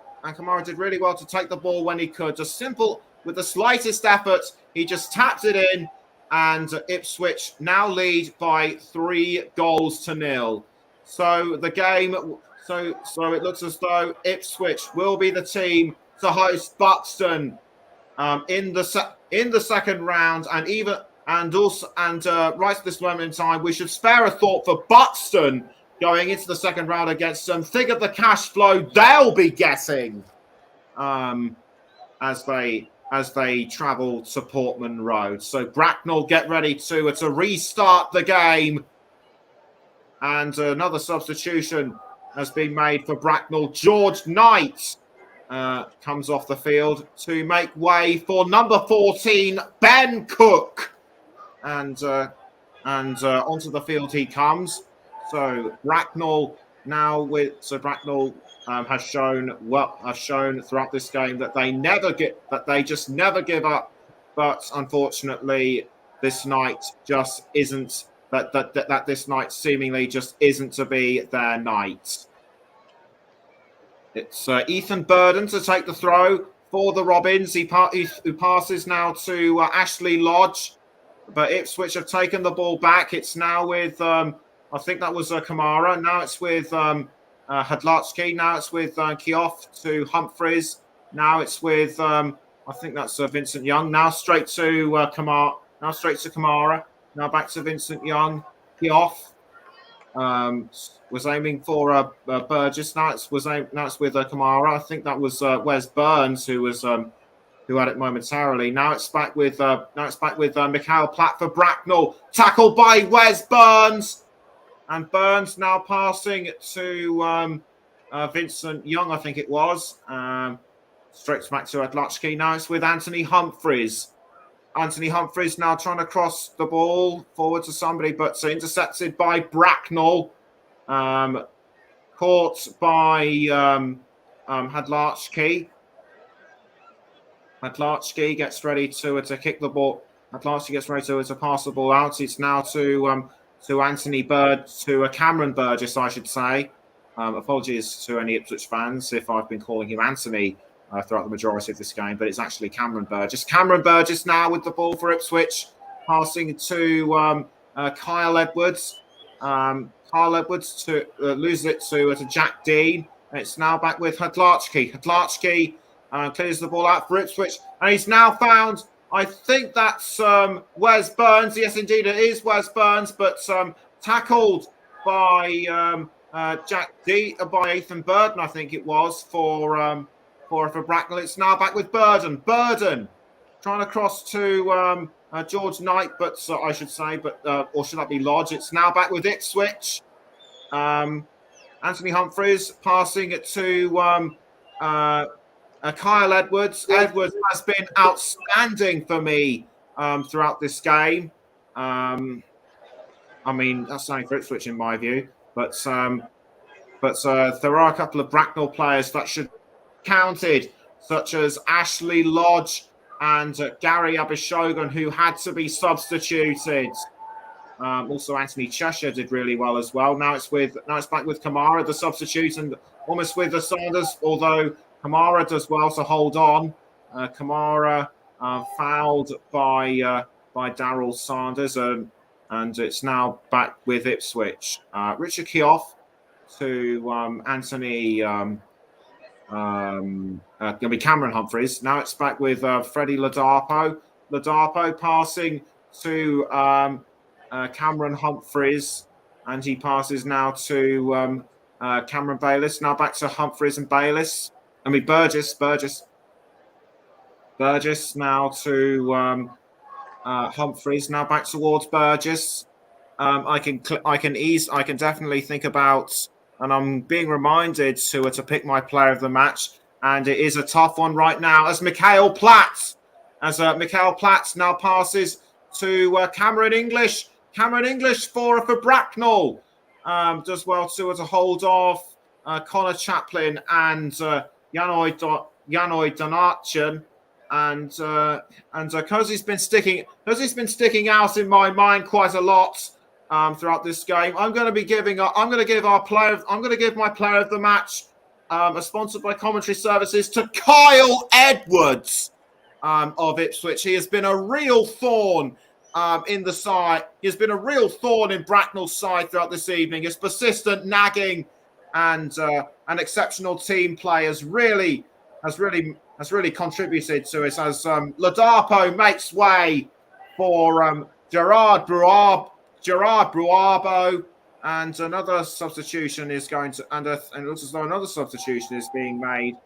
take the ball when he could. Just simple, with the slightest effort, he just tapped it in, and Ipswich now lead by 3-0. So the game, so it looks as though Ipswich will be the team to host Buxton in the second round, and right at this moment in time, we should spare a thought for Buxton going into the second round against them. Think of the cash flow they'll be getting as they travel to Portman Road. So Bracknell get ready to restart the game, and another substitution has been made for Bracknell. George Knight comes off the field to make way for number 14, Ben Cook, and onto the field he comes. So Bracknell has shown throughout this game that they just never give up. But unfortunately, this night just isn't that this night seemingly just isn't to be their night. It's Ethan Burden to take the throw for the Robins. Who passes now to Ashley Lodge, but Ipswich have taken the ball back. It's now with I think that was Kamara. Now it's with Hadlatsky. Now it's with Kioff to Humphreys. Now it's with I think that's Vincent Young. Now straight to Kamara. Now straight to Kamara. Now back to Vincent Young. Kioff was aiming for Burgess. Now it's with Kamara. I think that was Wes Burns who had it momentarily. Now it's back with Mikhail Platt for Bracknell. Tackled by Wes Burns. And Burns now passing to Vincent Young, I think it was. Straight back to Adlachki. Now it's with Anthony Humphreys. Anthony Humphreys now trying to cross the ball forward to somebody, but intercepted by Bracknell. Caught by Hadlachki. Hadlachki gets ready to kick the ball. Hadlachki gets ready to pass the ball out. It's now to Anthony Bird, to Cameron Burgess, I should say. Apologies to any Ipswich fans if I've been calling him Anthony throughout the majority of this game, but it's actually Cameron Burgess. Cameron Burgess now with the ball for Ipswich, passing to Kyle Edwards. Kyle Edwards loses it to Jack Dean. And it's now back with Hadlachki. Hadlachki clears the ball out for Ipswich, and he's now found. I think that's Wes Burns. Yes, indeed, it is Wes Burns, but tackled by Jack D by Ethan Burden, I think it was for Bracknell. It's now back with Burden. Burden trying to cross to George Knight, but I should say, or should that be Lodge? It's now back with Ipswich. Anthony Humphreys passing it to Kyle Edwards. Edwards has been outstanding for me throughout this game. I mean, that's something for Ipswich in my view. But but there are a couple of Bracknell players that should be counted, such as Ashley Lodge and Gary Abishogun, who had to be substituted. Also, Anthony Cheshire did really well as well. Now it's back with Kamara, the substitute, and almost with the Sanders. Although Kamara does well to hold on. Kamara fouled by Daryl Sanders, and it's now back with Ipswich. Richard Keough to Anthony. Going to be Cameron Humphreys. Now it's back with Freddie Ladapo. Ladapo passing to Cameron Humphreys, and he passes now to Cameron Bayliss. Now back to Humphreys and Bayliss. Burgess now to Humphreys. Now back towards Burgess. I can definitely think about, and I'm being reminded to pick my player of the match, and it is a tough one right now as Mikhail Platz now passes to Cameron English. Cameron English for Bracknell does well to hold off Connor Chaplin and Yanoi Donachin, and Cozy's been sticking out in my mind quite a lot throughout this game. I'm going to give my player of the match, sponsored by Commentary Services, to Kyle Edwards of Ipswich. He has been a real thorn in the side. He has been a real thorn in Bracknell's side throughout this evening. His persistent nagging and an exceptional team play has really contributed to it. As Ladapo makes way for Gerard Bruabo, and another substitution is going to, and it looks as though another substitution is being made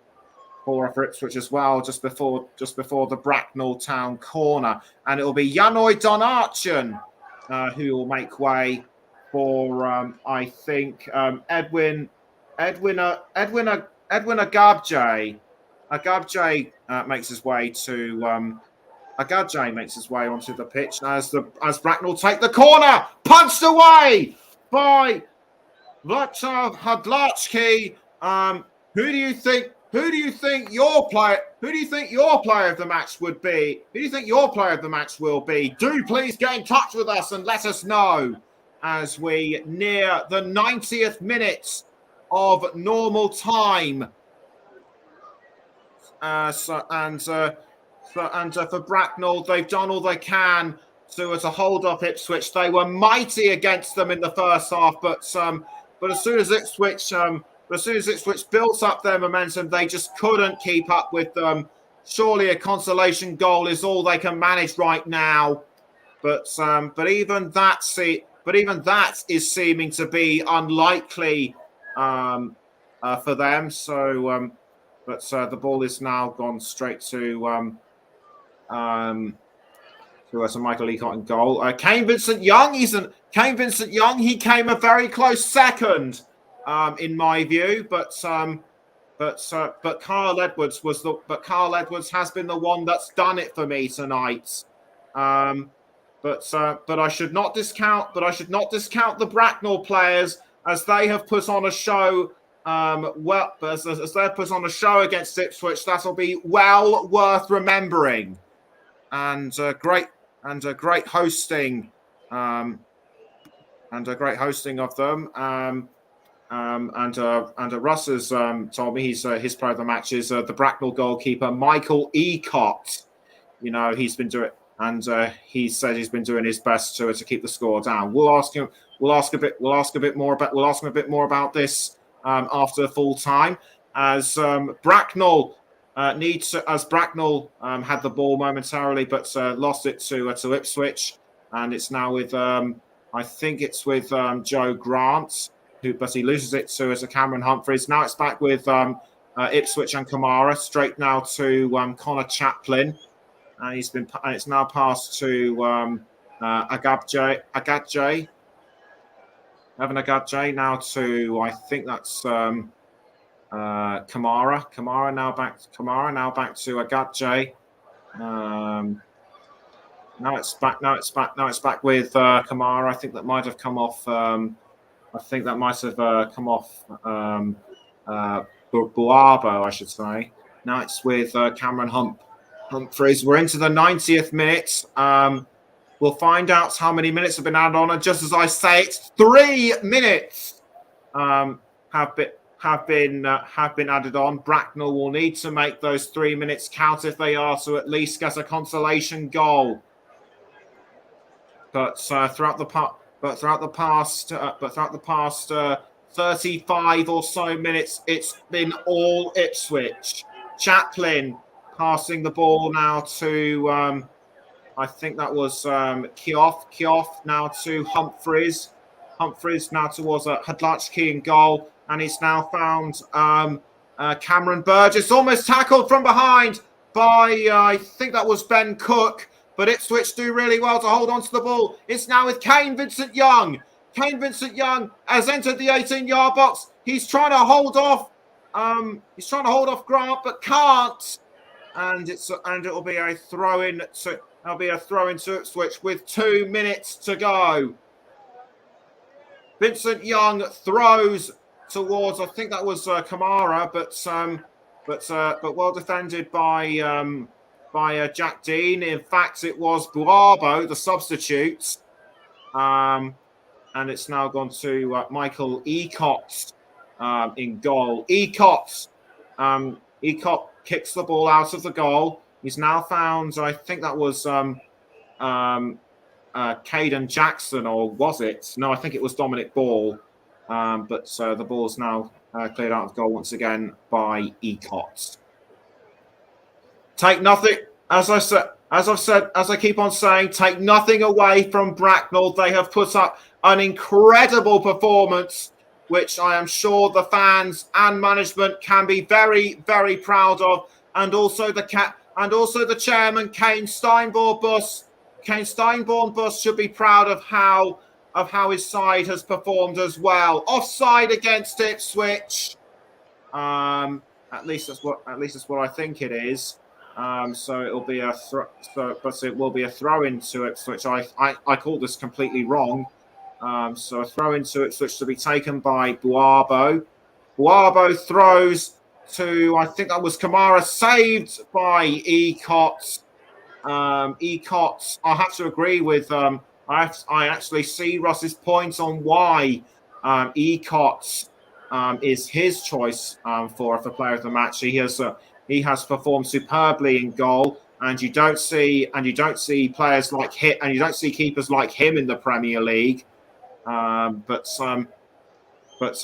for Ipswich as well, just before the Bracknell Town corner, and it will be Yanoi Donachin who will make way for I think Edwin Agabje. Agabje makes his way onto the pitch as Bracknell take the corner, punched away by Vlachov Hadlatsky. Who do you think your player of the match would be? Who do you think your player of the match will be? Do please get in touch with us and let us know as we near the 90th minute of normal time. For Bracknell, they've done all they can to hold up Ipswich. They were mighty against them in the first half, but as soon as Ipswich built up their momentum, they just couldn't keep up with them. Surely a consolation goal is all they can manage right now, but even that is seeming to be unlikely for them. So. But the ball is now gone straight to Michael Leacott in goal. Kane Vincent Young. He came a very close second, in my view. But Carl Edwards has been the one that's done it for me tonight. But I should not discount the Bracknell players, as they have put on a show. As they put on a show against Ipswich, that'll be well worth remembering, and great hosting, of them. Russ has told me his player of the match is the Bracknell goalkeeper Michael Leacott. You know, he's been doing, and he said he's been doing his best to keep the score down. We'll ask him a bit more about this. After full time, as Bracknell had the ball momentarily, but lost it to Ipswich, and it's now with I think it's with Joe Grant, but he loses it to Cameron Humphreys. Now it's back with Ipswich and Kamara, straight now to Connor Chaplin, and it's now passed to Agabje. Evan Agabje now to, I think that's Kamara. Kamara now back to Agabje. Now it's back with Kamara. I think that might have come off I think that might have come off Buarbo, I should say. Now it's with Cameron Humphreys. We're into the 90th minute. We'll find out how many minutes have been added on, and just as I say, it's 3 minutes have been added on. Bracknell will need to make those 3 minutes count if they are to at least get a consolation goal. But throughout the past 35 or so minutes, it's been all Ipswich. Chaplin passing the ball now to I think that was Kioff. Kioff now to Humphreys. Humphreys now towards Hadlachki in goal, and he's now found Cameron Burgess, almost tackled from behind by I think that was Ben Cook. But Ipswich do really well to hold on to the ball. It's now with Kane Vincent-Young. Kane Vincent-Young has entered the 18-yard box. He's trying to hold off. Grant, but can't. And it'll be a throw-in to Ipswich with 2 minutes to go. Vincent-Young throws towards, I think that was Kamara, but well defended by Jack Dean. In fact, it was Buarbo, the substitute. And it's now gone to Michael Ecott in goal. Ecott kicks the ball out of the goal. He's now found, I think that was Caden Jackson, or was it? No, I think it was Dominic Ball. But the ball's now cleared out of goal once again by Ecott. Take nothing, as I keep on saying, take nothing away from Bracknell. They have put up an incredible performance, which I am sure the fans and management can be very, very proud of, and also the chairman, Kane Steinborn-Buss. Kane Steinborn-Buss should be proud of how his side has performed as well. Offside against Ipswich. At least that's what I think it is. So it'll be it will be a throw into Ipswich. I called this completely wrong. So a throw into Ipswich to be taken by Buarbo. Buarbo throws to, I think that was Kamara, saved by Ecott. Ecott, I have to agree with. I actually see Russ's point on why Ecott is his choice for player of the match. He has performed superbly in goal, and you don't see players like him, and you don't see keepers like him in the Premier League. But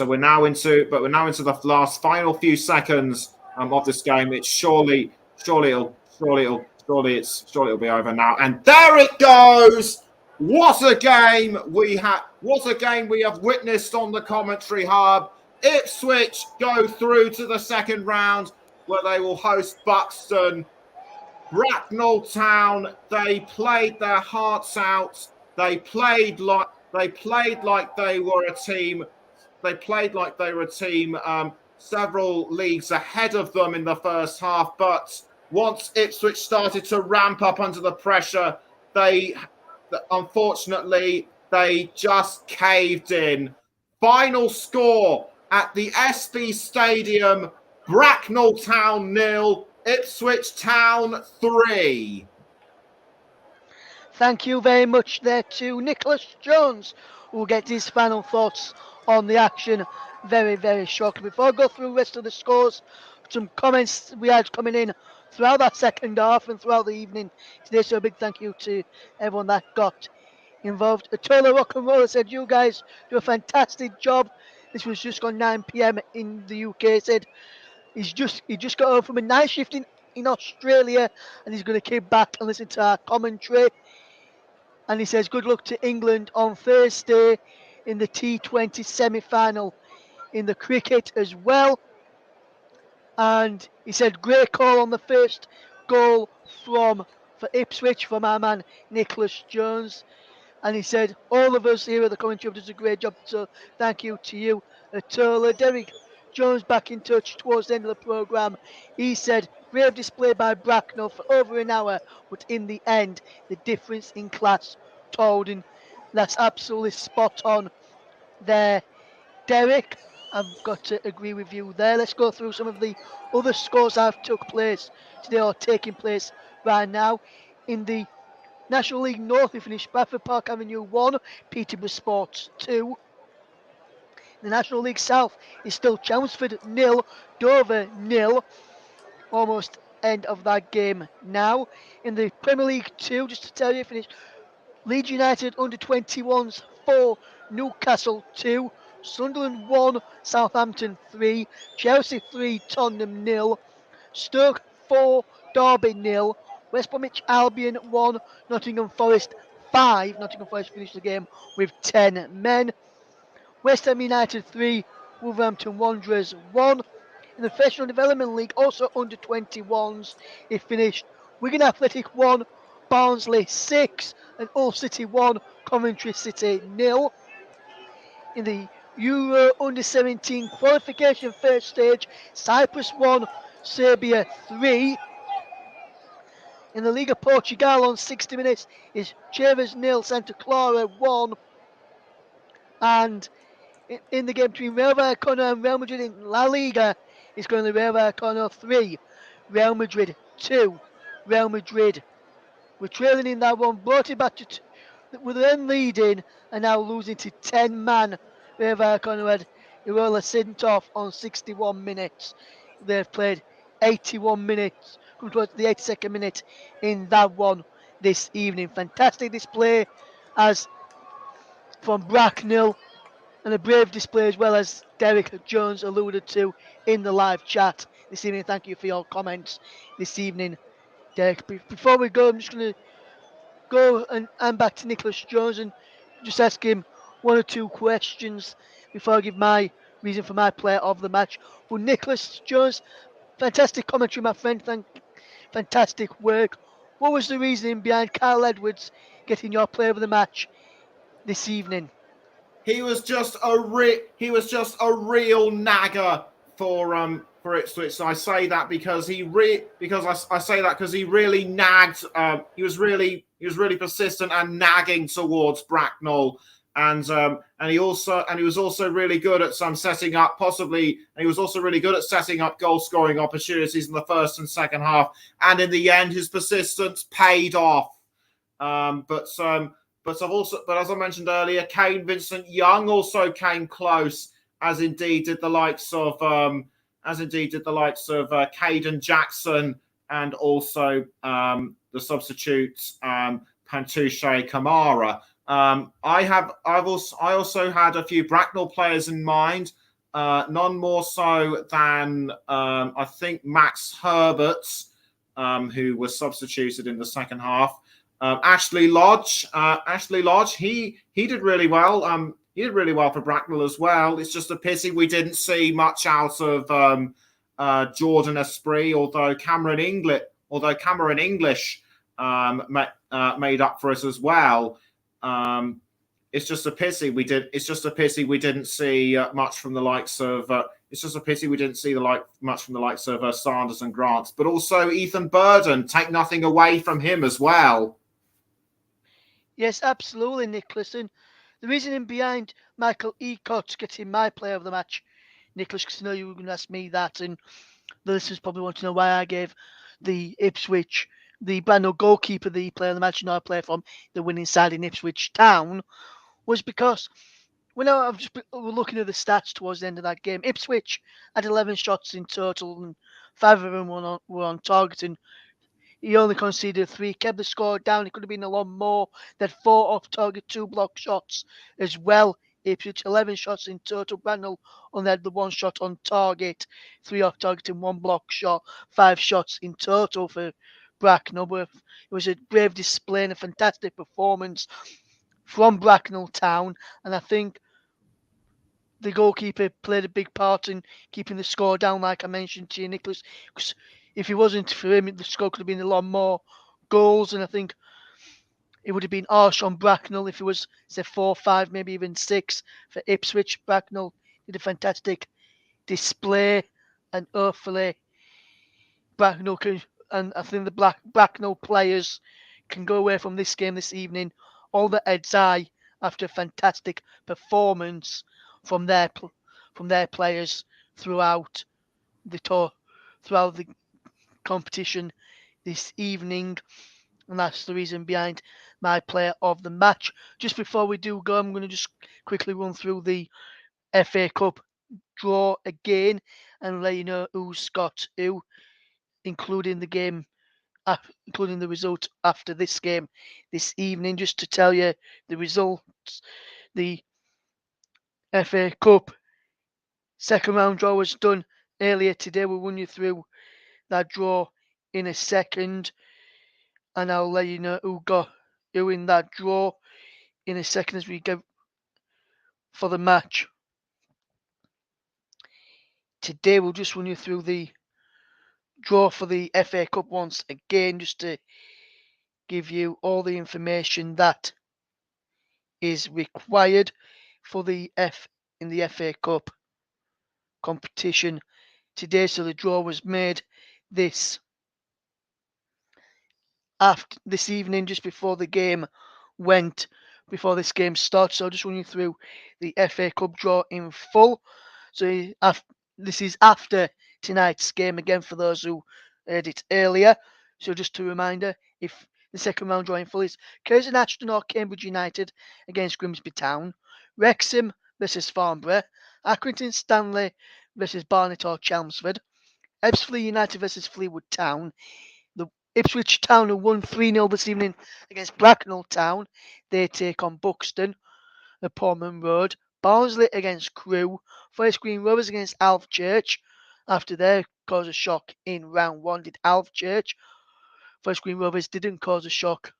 we're now into the last final few seconds of this game. It's surely it'll be over now. And there it goes. What a game we have witnessed on the commentary hub. Ipswich go through to the second round, where they will host Buxton. Bracknell Town, they played their hearts out. They played like they were a team. They played like they were a team several leagues ahead of them in the first half. But once Ipswich started to ramp up under the pressure, unfortunately, they just caved in. Final score at the SB Stadium: Bracknell Town 0, Ipswich Town 3. Thank you very much there to Nicholas Jones, who will get his final thoughts on the action very, very shortly. Before I go through the rest of the scores, some comments we had coming in throughout that second half and throughout the evening today. So a big thank you to everyone that got involved. Atola Rock and Roller said, "You guys do a fantastic job." This was just on 9 p.m. in the UK. Said he just got home from a night shift in Australia, and he's going to keep back and listen to our commentary. And he says, "Good luck to England on Thursday in the T20 semi-final in the cricket as well." And he said, "Great call on the first goal for Ipswich from our man Nicholas Jones." And he said, "All of us here at the commentary does a great job, so thank you to you, Atola." Derek Jones back in touch towards the end of the programme. He said, "Brave display by Bracknell for over an hour, but in the end, the difference in class told." And that's absolutely spot on there. Derek, I've got to agree with you there. Let's go through some of the other scores that have took place today or taking place right now. In the National League North, we finished Bradford Park Avenue 1, Peterborough Sports 2. The National League South is still Chelmsford 0, Dover 0. Almost end of that game now. In the Premier League 2, just to tell you, finished Leeds United under 21s 4, Newcastle 2, Sunderland 1, Southampton 3, Chelsea 3, Tottenham 0, Stoke 4, Derby 0, West Bromwich Albion 1, Nottingham Forest 5. Nottingham Forest finished the game with 10 men. West Ham United 3, Wolverhampton Wanderers 1. In the Professional Development League, also under 21s, it finished Wigan Athletic 1, Barnsley 6, and Hull City 1, Coventry City 0. In the Euro under 17 qualification first stage, Cyprus 1, Serbia 3. In the Liga Portugal on 60 minutes is Chaves 0, Santa Clara 1. And in the game between Real Vallecano and Real Madrid in La Liga is going to Real Vallecano 3, Real Madrid 2. Real Madrid were trailing in that one, brought it back to were then leading and now losing to 10 man. Real Vallecano had Irola Sintoff on 61 minutes. They've played 81 minutes, come towards the 82nd minute in that one this evening. Fantastic display as from Bracknell, and a brave display as well, as Derek Jones alluded to in the live chat this evening. Thank you for your comments this evening, Derek. Before we go, I'm just going to go and back to Nicholas Jones and just ask him one or two questions before I give my reason for my player of the match. Well, Nicholas Jones, fantastic commentary, my friend. Fantastic work. What was the reasoning behind Carl Edwards getting your player of the match this evening? He was just a real nagger for Ipswich. I say that because I say that because he really nagged. He was really persistent and nagging towards Bracknell, and he was also really good at setting up goal scoring opportunities in the first and second half. And in the end, his persistence paid off. But as I mentioned earlier, Kane Vincent Young also came close, as indeed did the likes of Caden Jackson, and also the substitute Pantuche Kamara. I also had a few Bracknell players in mind, none more so than I think Max Herbert, who was substituted in the second half. Ashley Lodge, he did really well. He did really well for Bracknell as well. It's just a pity we didn't see much out of Jordan Esprit, although Cameron English made up for us as well. It's just a pity we didn't see much from the likes of. It's just a pity we didn't see much from the likes of Sanders and Grant, but also Ethan Burden. Take nothing away from him as well. Yes, absolutely, Nicholas. And the reasoning behind Michael Ecott getting my player of the match, Nicholas, because I know you were going to ask me that, and the listeners probably want to know why I gave the Ipswich, the brand new goalkeeper, the player of the match, and I play from the winning side in Ipswich Town, was because when I was looking at the stats towards the end of that game, Ipswich had 11 shots in total, and 5 of them were on target, and he only conceded 3, kept the score down. It could have been a lot more. They had 4 off target, 2 block shots as well. Ipswich 11 shots in total. Bracknell only had the 1 shot on target, 3 off target and 1 block shot. 5 shots in total for Bracknell. But it was a brave display and a fantastic performance from Bracknell Town. And I think the goalkeeper played a big part in keeping the score down, like I mentioned to you, Nicholas. Because if it wasn't for him, the score could have been a lot more goals. And I think it would have been harsh on Bracknell if it was, say, 4, 5, maybe even 6 for Ipswich. Bracknell did a fantastic display, and hopefully Bracknell can, and I think the Bracknell players can go away from this game this evening all the heads high after a fantastic performance from their players throughout the competition this evening, and that's the reason behind my player of the match. Just before we do go, I'm going to just quickly run through the FA Cup draw again and let you know who's got who, including the result after this game this evening. Just to tell you the results, the FA Cup second round draw was done earlier today. We'll run you through that draw in a second, and I'll let you know who got who in that draw in a second as we go for the match. Today we'll just run you through the draw for the FA Cup once again, just to give you all the information that is required for the FA Cup competition today. So the draw was made this evening, just before this game starts. So I'll just run you through the FA Cup draw in full. So this is after tonight's game again for those who heard it earlier. So just a reminder, if the second round draw in full is Curzon Ashton or Cambridge United against Grimsby Town, Wrexham versus Farnborough, Accrington Stanley versus Barnet or Chelmsford, Ebbsfleet United versus Fleetwood Town, the Ipswich Town who won 3-0 this evening against Bracknell Town, they take on Buxton at Portman Road, Barnsley against Crewe, Forest Green Rovers against Alvechurch. After they caused a shock in round one, did Alvechurch. Forest Green Rovers didn't cause a shock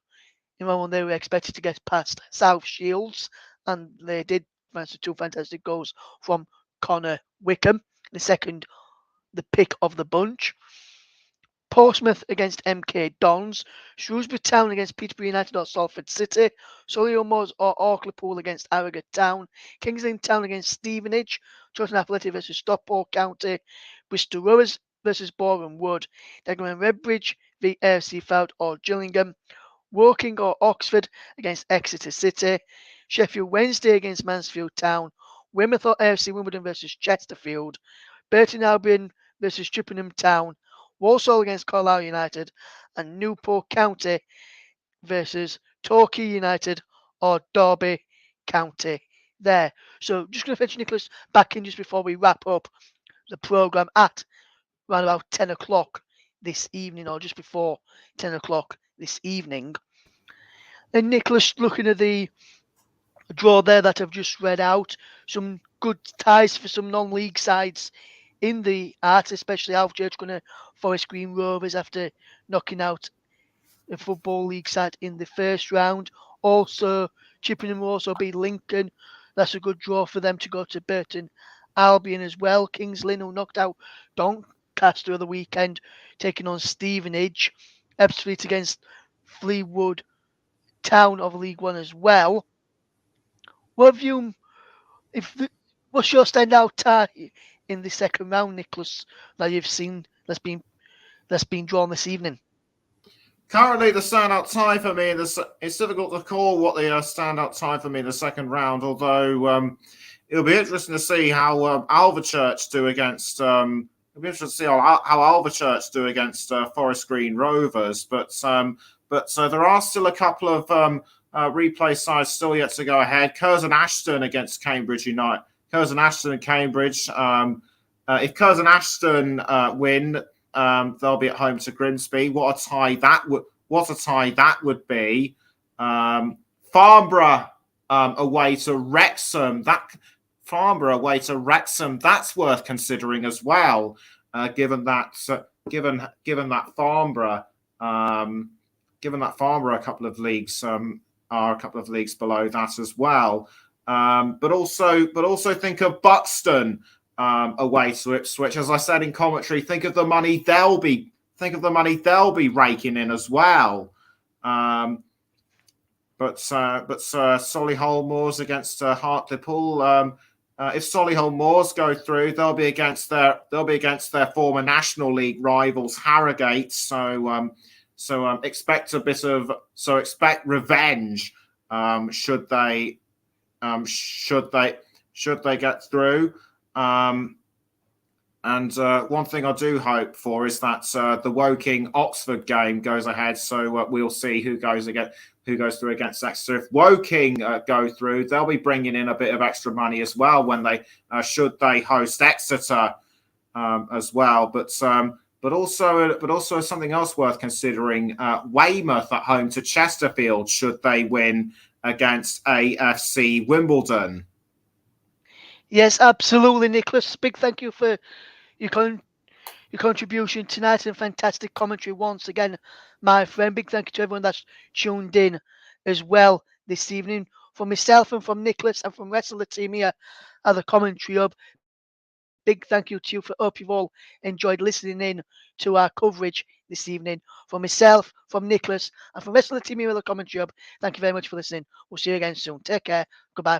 in round one. They were expected to get past South Shields, and they did, thanks to two fantastic goals from Connor Wickham, the pick of the bunch. Portsmouth against MK Dons, Shrewsbury Town against Peterborough United or Salford City, Solihull Moors or Orclapool against Harrogate Town, Kings Lynn Town against Stevenage, Chorlton Athletic versus Stockport County, Bristol Rovers versus Boreham Wood, Dagenham and Redbridge v AFC Fylde or Gillingham, Woking or Oxford against Exeter City, Sheffield Wednesday against Mansfield Town, Weymouth or AFC Wimbledon versus Chesterfield, Burton Albion versus Chippenham Town, Walsall against Carlisle United, and Newport County versus Torquay United or Derby County there. So just going to fetch Nicholas back in just before we wrap up the programme at around about 10 o'clock this evening, or just before 10 o'clock this evening. And Nicholas, looking at the draw there that I've just read out, some good ties for some non-league sides in the art, especially Alvechurch going to Forest Green Rovers after knocking out the Football League side in the first round. Also, Chippenham will also beat Lincoln. That's a good draw for them to go to Burton Albion as well. Kings Lynn, who knocked out Doncaster of the weekend, taking on Stevenage. Ebbsfleet against Fleetwood Town of League One as well. What have you, what's your standout tie in the second round, Nicholas, that you've seen that's been drawn this evening? Currently, the standout tie for me, it's difficult to call what the standout tie for me in the second round, although it'll be interesting to see how Alvechurch do against. It'll be interesting to see how Alvechurch do against Forest Green Rovers, but there are still a couple of replay sides still yet to go ahead. Curzon Ashton against Cambridge United. Curzon Ashton and Cambridge. If Curzon Ashton win, they'll be at home to Grimsby. What a tie that would be. Farnborough away to Wrexham. Farnborough away to Wrexham. That's worth considering as well. Given that Farnborough a couple of leagues are a couple of leagues below that as well. But also think of Buxton away to Ipswich. As I said in commentary, think of the money they'll be raking in as well. But Solihull Moors against Hartlepool. If Solihull Moors go through, they'll be against their former National League rivals Harrogate. So expect revenge should they should they get through. And one thing I do hope for is that the Woking Oxford game goes ahead. So we'll see who goes through against Exeter. If Woking go through, they'll be bringing in a bit of extra money as well when they should they host Exeter as well. But also something else worth considering: Weymouth at home to Chesterfield should they win against AFC Wimbledon. Yes, absolutely, Nicholas. Big thank you for your contribution tonight and fantastic commentary once again, my friend. Big thank you to everyone that's tuned in as well this evening. From myself and from Nicholas and from the rest of the team here at the Commentary Hub, big thank you to you. Hope you've all enjoyed listening in to our coverage this evening. From myself, from Nicholas, and from the rest of the team here at the Commentary Hub, thank you very much for listening. We'll see you again soon. Take care. Goodbye.